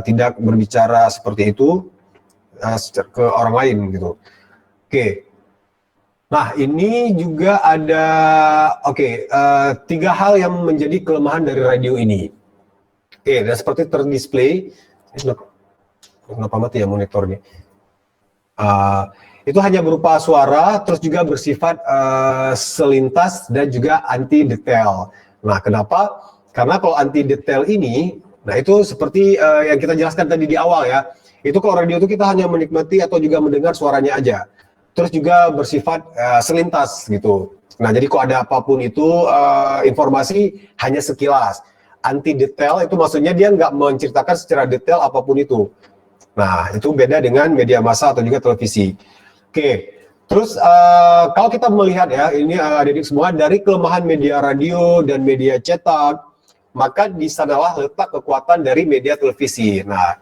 tidak berbicara seperti itu ke orang lain gitu. Oke. Nah, ini juga ada 3 hal yang menjadi kelemahan dari radio ini. Oke, dan seperti terdisplay. Kenapa mati ya monitornya? Itu hanya berupa suara, terus juga bersifat selintas dan juga anti detail. Nah, kenapa? Karena kalau anti detail ini, nah itu seperti yang kita jelaskan tadi di awal ya. Itu kalau radio itu kita hanya menikmati atau juga mendengar suaranya aja. Terus juga bersifat selintas gitu. Nah, jadi kalau ada apapun itu informasi hanya sekilas. Anti detail itu maksudnya dia nggak menceritakan secara detail apapun itu. Nah, itu beda dengan media massa atau juga televisi. Oke, terus kalau kita melihat ya, ini adik-adik semua, dari kelemahan media radio dan media cetak, maka di sanalah letak kekuatan dari media televisi. Nah,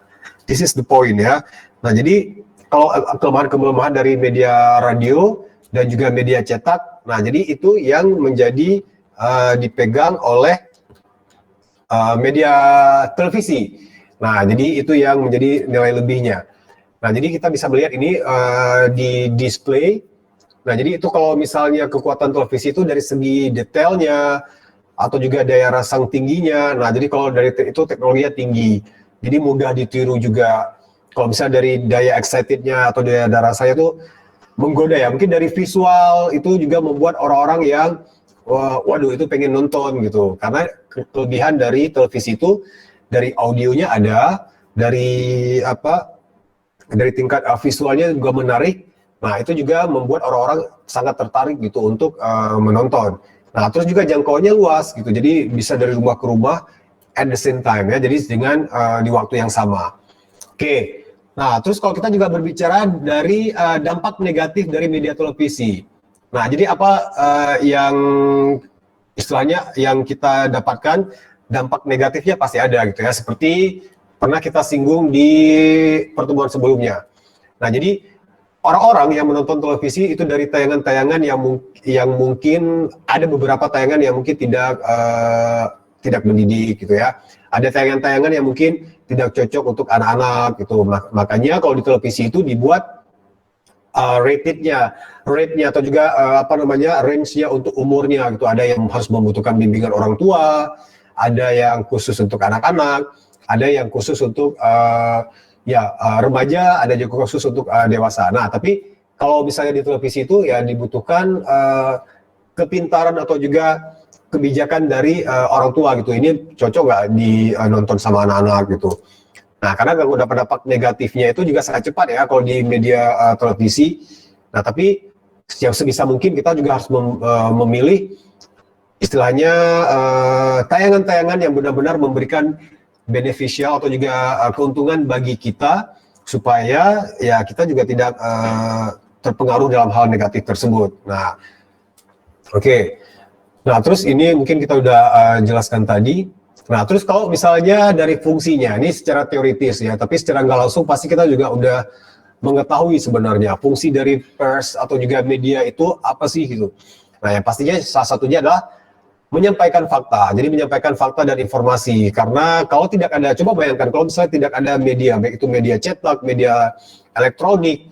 this is the point ya. Nah, jadi kalau kelemahan-kelemahan dari media radio dan juga media cetak, nah jadi itu yang menjadi dipegang oleh media televisi. Nah, jadi itu yang menjadi nilai lebihnya. Nah, jadi kita bisa melihat ini di display. Nah, jadi itu kalau misalnya kekuatan televisi itu dari segi detailnya atau juga daya rasang tingginya. Nah, jadi kalau dari itu teknologinya tinggi, jadi mudah ditiru juga. Kalau misalnya dari daya excitednya atau daya rasanya itu menggoda ya. Mungkin dari visual itu juga membuat orang-orang yang waduh itu pengen nonton gitu. Karena kelebihan dari televisi itu dari audionya ada, dari tingkat visualnya juga menarik. Nah, itu juga membuat orang-orang sangat tertarik gitu untuk menonton. Nah, terus juga jangkauannya luas gitu. Jadi bisa dari rumah ke rumah at the same time ya. Jadi dengan di waktu yang sama. Oke. Nah, terus kalau kita juga berbicara dari dampak negatif dari media televisi. Nah, jadi apa yang istilahnya yang kita dapatkan, dampak negatifnya pasti ada gitu ya, seperti pernah kita singgung di pertemuan sebelumnya. Nah, jadi orang-orang yang menonton televisi itu dari tayangan-tayangan yang mungkin ada beberapa tayangan yang mungkin tidak mendidik gitu ya. Ada tayangan-tayangan yang mungkin tidak cocok untuk anak-anak gitu. Makanya kalau di televisi itu dibuat rate-nya atau juga range-nya untuk umurnya gitu. Ada yang harus membutuhkan bimbingan orang tua, ada yang khusus untuk anak-anak, ada yang khusus untuk remaja, ada juga khusus untuk dewasa. Nah, tapi kalau misalnya di televisi itu ya dibutuhkan kepintaran atau juga kebijakan dari orang tua gitu. Ini cocok nggak dinonton sama anak-anak gitu. Nah, karena kalau dampak negatifnya itu juga sangat cepat ya kalau di media televisi. Nah, tapi yang sebisa mungkin kita juga harus memilih istilahnya tayangan-tayangan yang benar-benar memberikan beneficial atau juga keuntungan bagi kita supaya ya kita juga tidak terpengaruh dalam hal negatif tersebut. Nah, oke. Nah, terus ini mungkin kita udah jelaskan tadi. Nah, terus kalau misalnya dari fungsinya, ini secara teoritis ya, tapi secara nggak langsung pasti kita juga udah mengetahui sebenarnya fungsi dari pers atau juga media itu apa sih gitu. Nah, yang pastinya salah satunya adalah menyampaikan fakta. Jadi menyampaikan fakta dan informasi. Karena kalau tidak ada, coba bayangkan kalau misalnya tidak ada media, baik itu media cetak, media elektronik,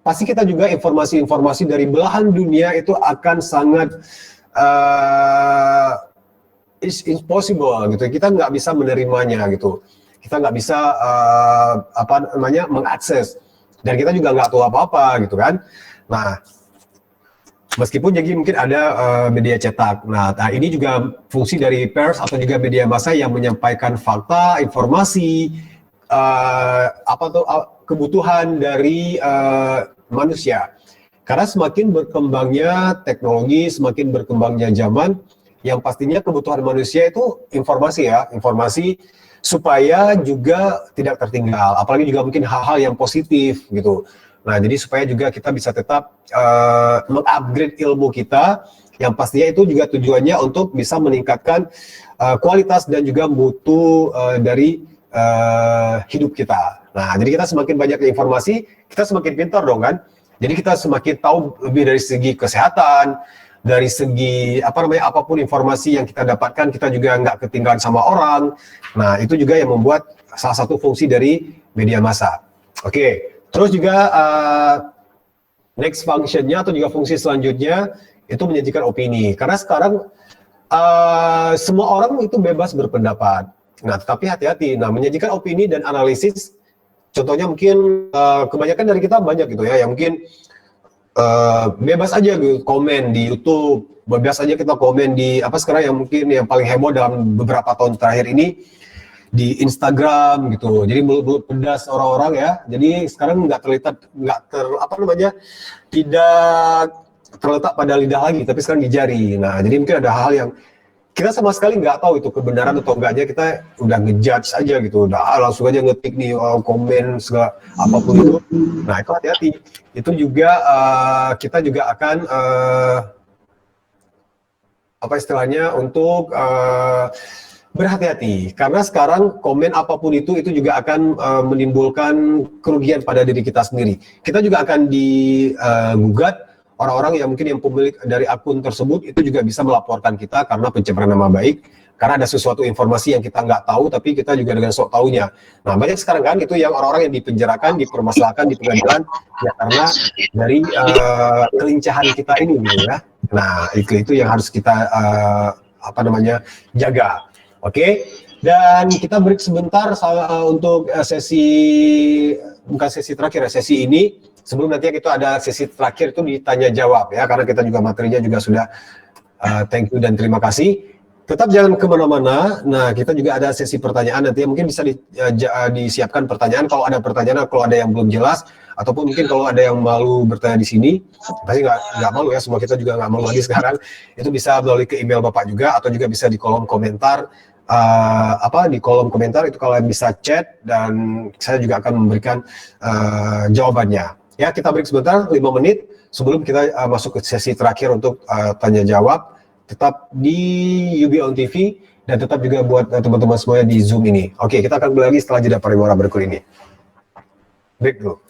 pasti kita juga informasi-informasi dari belahan dunia itu akan sangat it's impossible gitu. Kita nggak bisa menerimanya gitu. Kita nggak bisa mengakses. Dan kita juga nggak tahu apa-apa gitu kan. Nah, meskipun jadi mungkin ada media cetak. Nah, ini juga fungsi dari pers atau juga media massa yang menyampaikan fakta, informasi, kebutuhan dari manusia. Karena semakin berkembangnya teknologi, semakin berkembangnya zaman, yang pastinya kebutuhan manusia itu informasi ya, informasi supaya juga tidak tertinggal, apalagi juga mungkin hal-hal yang positif gitu. Nah, jadi supaya juga kita bisa tetap mengupgrade ilmu kita, yang pastinya itu juga tujuannya untuk bisa meningkatkan kualitas dan juga mutu dari hidup kita. Nah, jadi kita semakin banyak informasi, kita semakin pintar dong kan. Jadi kita semakin tahu lebih dari segi kesehatan, dari segi apapun informasi yang kita dapatkan, kita juga nggak ketinggalan sama orang. Nah, itu juga yang membuat salah satu fungsi dari media massa. Oke, terus juga next functionnya atau juga fungsi selanjutnya itu menyajikan opini. Karena sekarang semua orang itu bebas berpendapat. Nah, tetapi hati-hati. Nah, menyajikan opini dan analisis, contohnya mungkin kebanyakan dari kita banyak gitu ya, yang mungkin bebas aja gitu, komen di YouTube, bebas aja kita komen di sekarang yang mungkin yang paling heboh dalam beberapa tahun terakhir ini di Instagram gitu. Jadi mulut-mulut pedas orang-orang ya. Jadi sekarang tidak terletak pada lidah lagi, tapi sekarang di jari. Nah, jadi mungkin ada hal yang kita sama sekali nggak tahu itu kebenaran atau enggaknya, kita udah ngejudge aja gitu, udah langsung aja ngetik nih komen segala apapun itu. Nah, itu hati-hati. Itu juga kita juga akan untuk berhati-hati, karena sekarang komen apapun itu juga akan menimbulkan kerugian pada diri kita sendiri. Kita juga akan digugat, orang-orang yang mungkin yang pemilik dari akun tersebut itu juga bisa melaporkan kita karena pencemaran nama baik, karena ada sesuatu informasi yang kita nggak tahu tapi kita juga dengan sok taunya. Nah, banyak sekarang kan itu yang orang-orang yang dipenjarakan, dipermasalahkan di pengadilan ya karena dari kelincahan kita ini gitu ya. Nah, itu yang harus kita jaga. Oke. Dan kita break sebentar untuk bukan sesi terakhir ya, sesi ini. Sebelum nanti kita ada sesi terakhir itu ditanya jawab ya, karena kita juga materinya juga sudah thank you dan terima kasih. Tetap jangan kemana-mana. Nah, kita juga ada sesi pertanyaan nanti, mungkin bisa disiapkan pertanyaan kalau ada pertanyaan, kalau ada yang belum jelas, ataupun mungkin kalau ada yang malu bertanya di sini, pasti nggak malu ya, semua kita juga nggak malu lagi sekarang. Itu bisa melalui ke email Bapak juga, atau juga bisa di kolom komentar. Di kolom komentar itu kalian bisa chat dan saya juga akan memberikan jawabannya. Ya, kita break sebentar 5 menit sebelum kita masuk ke sesi terakhir untuk tanya jawab. Tetap di UB on TV dan tetap juga buat teman-teman semuanya di Zoom ini. Oke, kita akan kembali lagi setelah jeda pariwara berikut ini. Break dulu.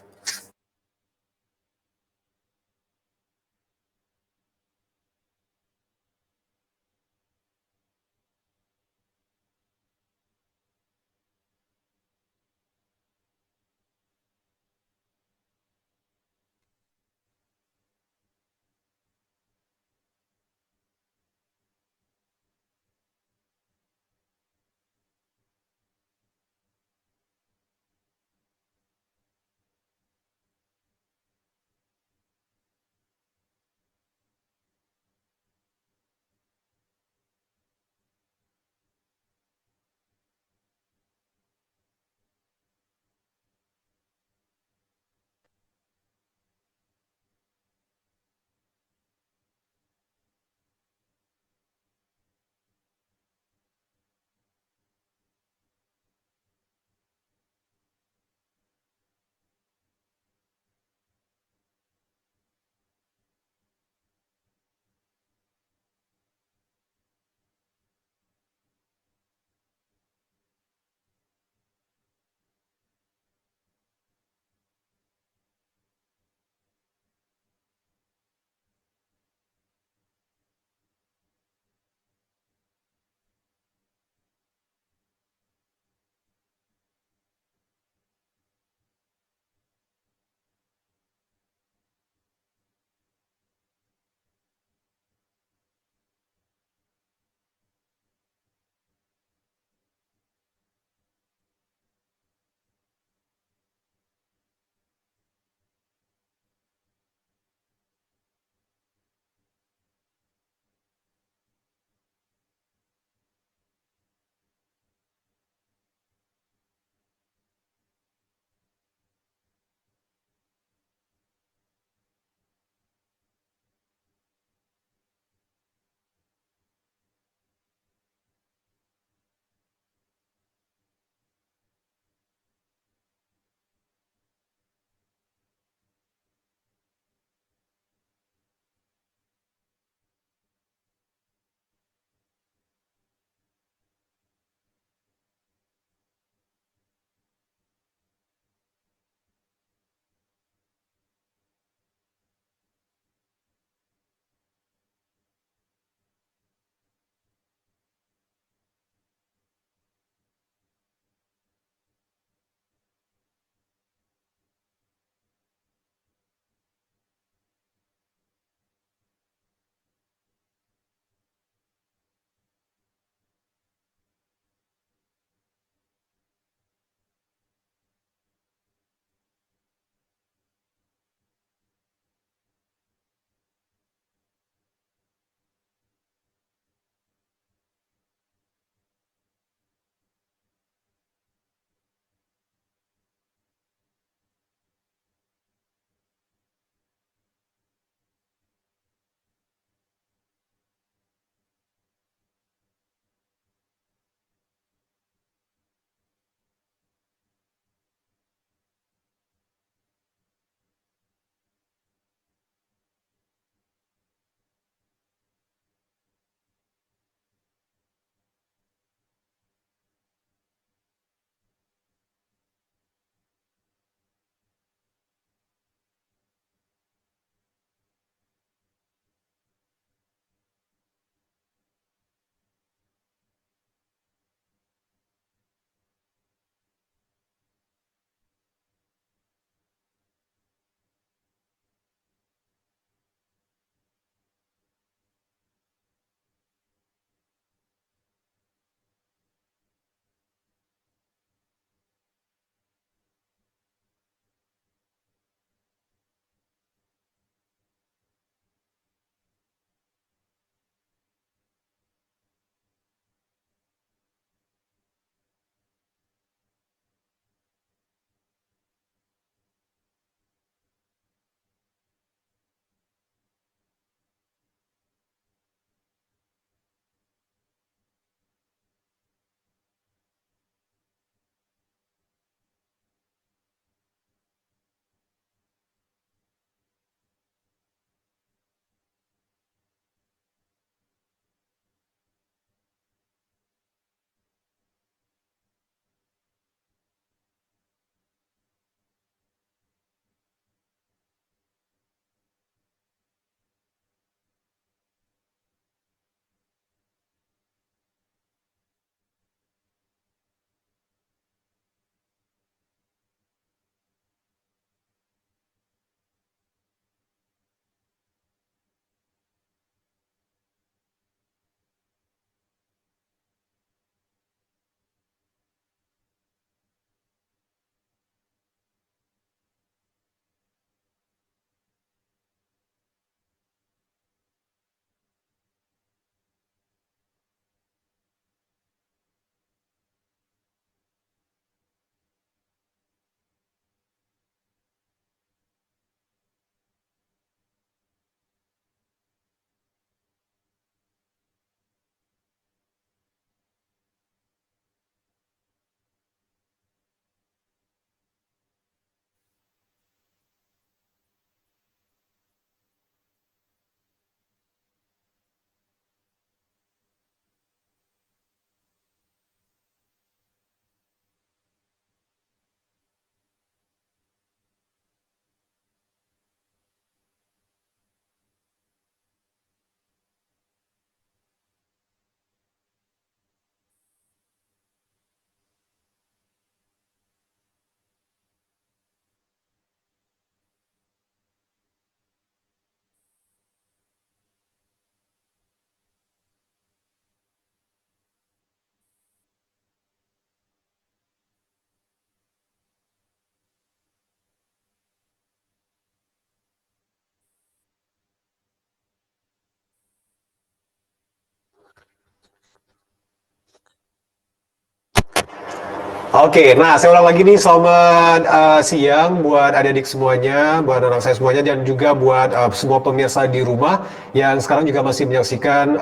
Oke, nah saya ulang lagi nih, selamat siang buat adik-adik semuanya, buat anak saya semuanya, dan juga buat semua pemirsa di rumah yang sekarang juga masih menyaksikan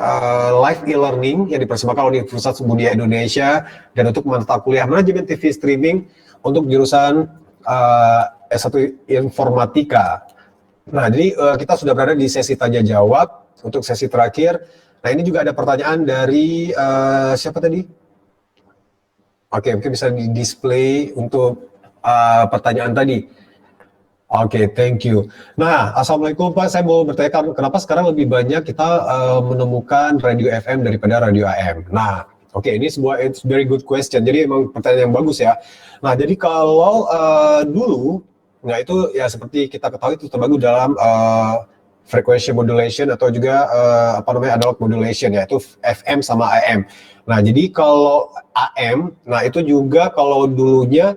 live e-learning yang dipersembahkan oleh Universitas Mulia Indonesia dan untuk mata kuliah Manajemen TV Streaming untuk jurusan S1 Informatika. Nah, jadi kita sudah berada di sesi tanya jawab untuk sesi terakhir. Nah, ini juga ada pertanyaan dari siapa tadi? Oke, mungkin bisa di-display untuk pertanyaan tadi. Oke, thank you. Nah, Assalamualaikum Pak, saya mau bertanya kenapa sekarang lebih banyak kita menemukan radio FM daripada radio AM? Nah, oke, ini it's very good question. Jadi emang pertanyaan yang bagus ya. Nah, jadi kalau dulu, nah itu ya seperti kita ketahui itu terbagus dalam frequency modulation atau juga analog modulation, yaitu FM sama AM. Nah, jadi kalau AM, nah itu juga kalau dulunya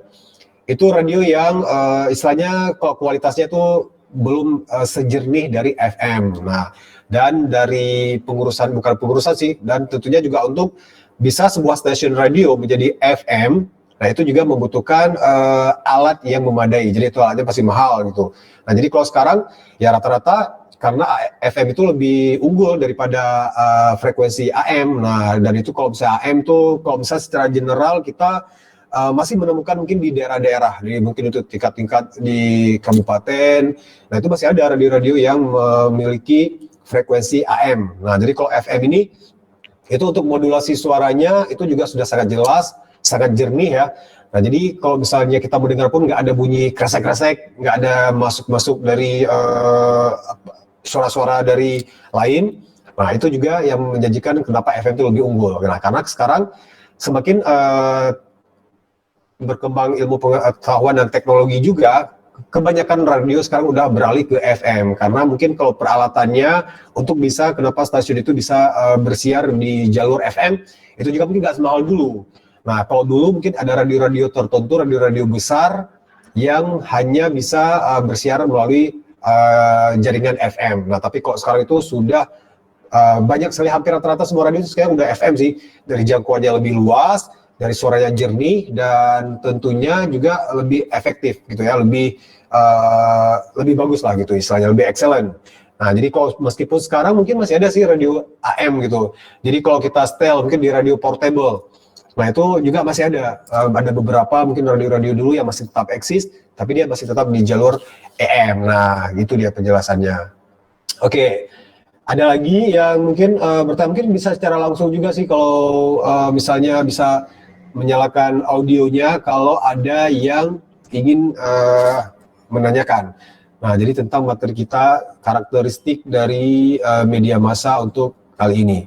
itu radio yang istilahnya kualitasnya itu belum sejernih dari FM. Nah, dan dari bukan pengurusan sih, dan tentunya juga untuk bisa sebuah stasiun radio menjadi FM, nah itu juga membutuhkan alat yang memadai. Jadi itu alatnya pasti mahal gitu. Nah, jadi kalau sekarang ya rata-rata karena FM itu lebih unggul daripada frekuensi AM. Nah, dan itu kalau misalnya AM tuh, kalau misalnya secara general kita masih menemukan mungkin di daerah-daerah, mungkin itu tingkat-tingkat di kabupaten. Nah, itu masih ada radio-radio yang memiliki frekuensi AM. Nah, jadi kalau FM ini, itu untuk modulasi suaranya itu juga sudah sangat jelas, sangat jernih ya. Nah, jadi kalau misalnya kita mendengar pun nggak ada bunyi kresek-kresek, nggak ada masuk-masuk dari suara-suara dari lain. Nah, itu juga yang menjanjikan kenapa FM itu lebih unggul. Nah, karena sekarang semakin berkembang ilmu pengetahuan dan teknologi juga, kebanyakan radio sekarang udah beralih ke FM. Karena mungkin kalau peralatannya untuk bisa, kenapa stasiun itu bisa bersiar di jalur FM, itu juga mungkin nggak semahal dulu. Nah, kalau dulu mungkin ada radio-radio tertentu, radio-radio besar yang hanya bisa bersiar melalui jaringan FM. Nah, tapi kok sekarang itu sudah banyak sekali, hampir rata-rata semua radio itu sekarang udah FM sih. Dari jangkauannya lebih luas, dari suaranya jernih, dan tentunya juga lebih efektif gitu ya, lebih bagus lah gitu istilahnya, lebih excellent. Nah, jadi kalau meskipun sekarang mungkin masih ada sih radio AM gitu. Jadi kalau kita setel mungkin di radio portable. Nah, itu juga masih ada beberapa mungkin radio-radio dulu yang masih tetap eksis, tapi dia masih tetap di jalur AM. Nah, itu dia penjelasannya. Oke, ada lagi yang mungkin bertanya, mungkin bisa secara langsung juga sih kalau misalnya bisa menyalakan audionya kalau ada yang ingin menanyakan. Nah, jadi tentang materi kita, karakteristik dari media massa untuk kali ini.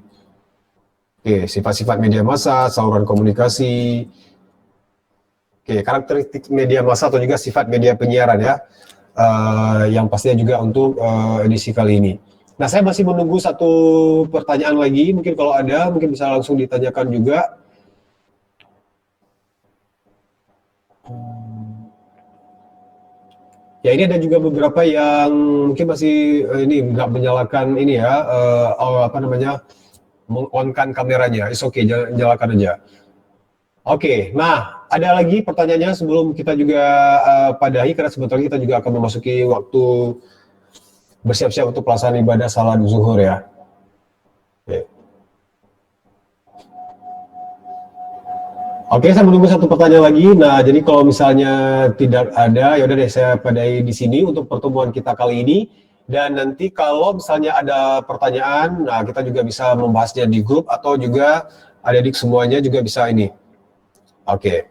Oke, sifat-sifat media massa, saluran komunikasi. Oke, karakteristik media massa atau juga sifat media penyiaran ya, yang pastinya juga untuk edisi kali ini. Nah, saya masih menunggu satu pertanyaan lagi, mungkin kalau ada, mungkin bisa langsung ditanyakan juga. Ya, ini ada juga beberapa yang mungkin masih ini nggak menyalakan ini ya, meng-on-kan kameranya. It's okay, nyalakan aja. Oke, nah ada lagi pertanyaannya sebelum kita juga padahi, karena sebentar lagi kita juga akan memasuki waktu bersiap-siap untuk pelaksanaan ibadah salat zuhur ya. Oke, saya menunggu satu pertanyaan lagi. Nah, jadi kalau misalnya tidak ada, ya udah deh saya padahi di sini untuk pertemuan kita kali ini. Dan nanti kalau misalnya ada pertanyaan, nah kita juga bisa membahasnya di grup atau juga adik-adik semuanya juga bisa ini. Oke.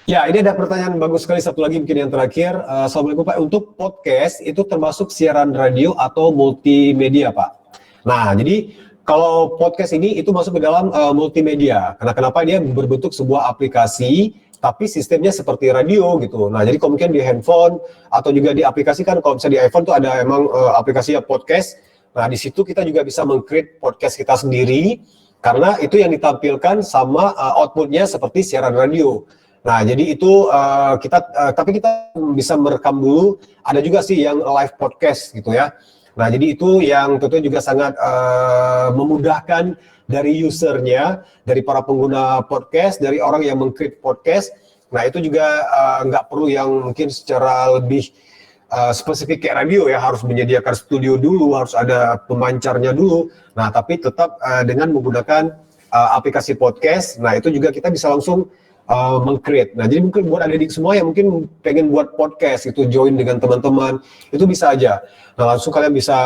Ya, ini ada pertanyaan bagus sekali, satu lagi mungkin yang terakhir. Assalamualaikum Pak, untuk podcast itu termasuk siaran radio atau multimedia Pak? Nah, jadi kalau podcast ini itu masuk ke dalam multimedia. Karena kenapa dia berbentuk sebuah aplikasi, tapi sistemnya seperti radio gitu. Nah, jadi kalau mungkin di handphone atau juga di aplikasi kan, kalau misalnya di iPhone tuh ada emang aplikasinya podcast. Nah, di situ kita juga bisa meng-create podcast kita sendiri, karena itu yang ditampilkan sama outputnya seperti siaran radio. Nah, jadi itu tapi kita bisa merekam dulu. Ada juga sih yang live podcast gitu ya. Nah, jadi itu yang tentunya juga sangat memudahkan dari usernya, dari para pengguna podcast, dari orang yang meng-create podcast. Nah, itu juga nggak perlu yang mungkin secara lebih spesifik kayak radio ya, harus menyediakan studio dulu, harus ada pemancarnya dulu. Nah, tapi tetap dengan menggunakan aplikasi podcast, nah itu juga kita bisa langsung meng-create. Nah, jadi mungkin buat adik-adik semua yang mungkin pengen buat podcast itu join dengan teman-teman, itu bisa aja. Nah, langsung kalian bisa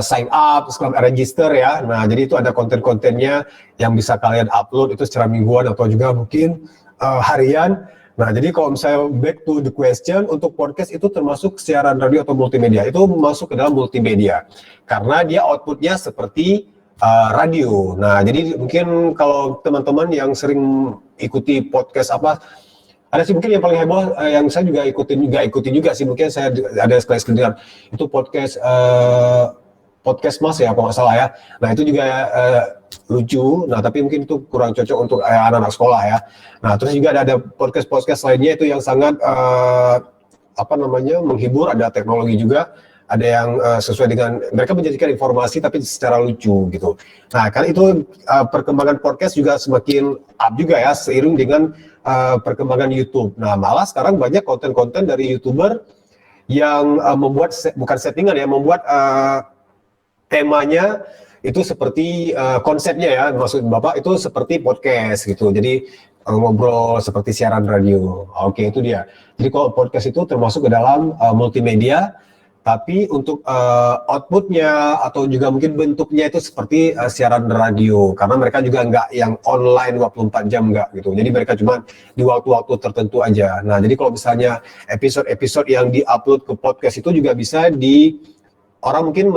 sign up, register ya. Nah, jadi itu ada konten-kontennya yang bisa kalian upload itu secara mingguan atau juga mungkin harian. Nah, jadi kalau misalnya back to the question, untuk podcast itu termasuk siaran radio atau multimedia, itu masuk ke dalam multimedia. Karena dia outputnya seperti radio. Nah, jadi mungkin kalau teman-teman yang sering ikuti podcast ada sih mungkin yang paling heboh yang saya juga ikutin juga sih, mungkin saya ada sekali itu podcast Mas ya kalau nggak salah ya. Nah, itu juga lucu. Nah, tapi mungkin itu kurang cocok untuk anak-anak sekolah ya. Nah, terus juga ada podcast lainnya itu yang sangat menghibur, ada teknologi juga, ada yang sesuai dengan mereka menjadikan informasi tapi secara lucu gitu. Nah, kan itu perkembangan podcast juga semakin up juga ya seiring dengan perkembangan YouTube. Nah, malah sekarang banyak konten-konten dari YouTuber yang membuat bukan settingan ya, membuat temanya itu seperti konsepnya ya, maksud Bapak itu seperti podcast gitu. Jadi ngobrol seperti siaran radio. Oke, itu dia. Jadi kalau podcast itu termasuk ke dalam multimedia, tapi untuk outputnya atau juga mungkin bentuknya itu seperti siaran radio, karena mereka juga nggak yang online 24 jam nggak gitu. Jadi mereka cuma di waktu-waktu tertentu aja. Nah, jadi kalau misalnya episode-episode yang diupload ke podcast itu juga bisa orang mungkin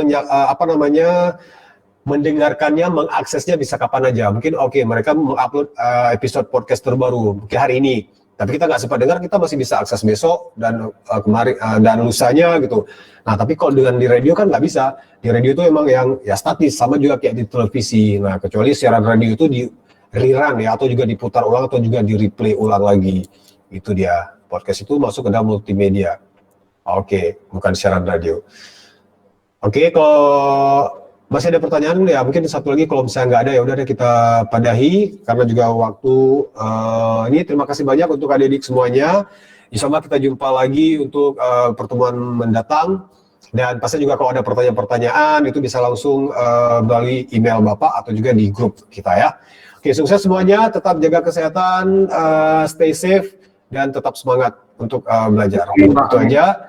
mendengarkannya, mengaksesnya bisa kapan aja. Mungkin mereka mengupload episode podcast terbaru mungkin hari ini, tapi kita nggak sempat dengar, kita masih bisa akses besok dan kemarin dan lusanya gitu. Nah, tapi kalau dengan di radio kan nggak bisa. Di radio itu emang yang ya statis, sama juga kayak di televisi. Nah, kecuali siaran radio itu di rerun ya, atau juga diputar ulang atau juga di replay ulang lagi. Itu dia. Podcast itu masuk ke dalam multimedia. Bukan siaran radio. Kalau masih ada pertanyaan ya, mungkin satu lagi kalau misalnya nggak ada ya udah deh kita padahi karena juga waktu ini. Terima kasih banyak untuk adik-adik semuanya. Insya Allah kita jumpa lagi untuk pertemuan mendatang, dan pasti juga kalau ada pertanyaan-pertanyaan itu bisa langsung melalui email Bapak atau juga di grup kita ya. Sukses semuanya, tetap jaga kesehatan, stay safe dan tetap semangat untuk belajar. Itu aja.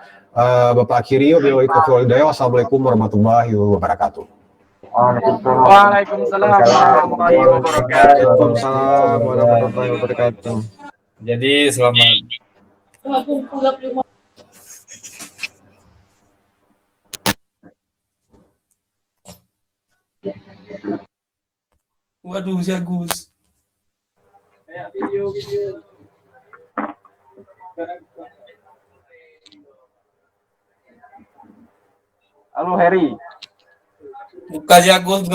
Bapak akhiri, wassalamualaikum warahmatullahi wabarakatuh. Waalaikumsalam warahmatullahi wabarakatuh. Waalaikumsalam warahmatullahi wabarakatuh. Jadi selamat. Waduh, si Agus. Halo Heri. Buka si Agus,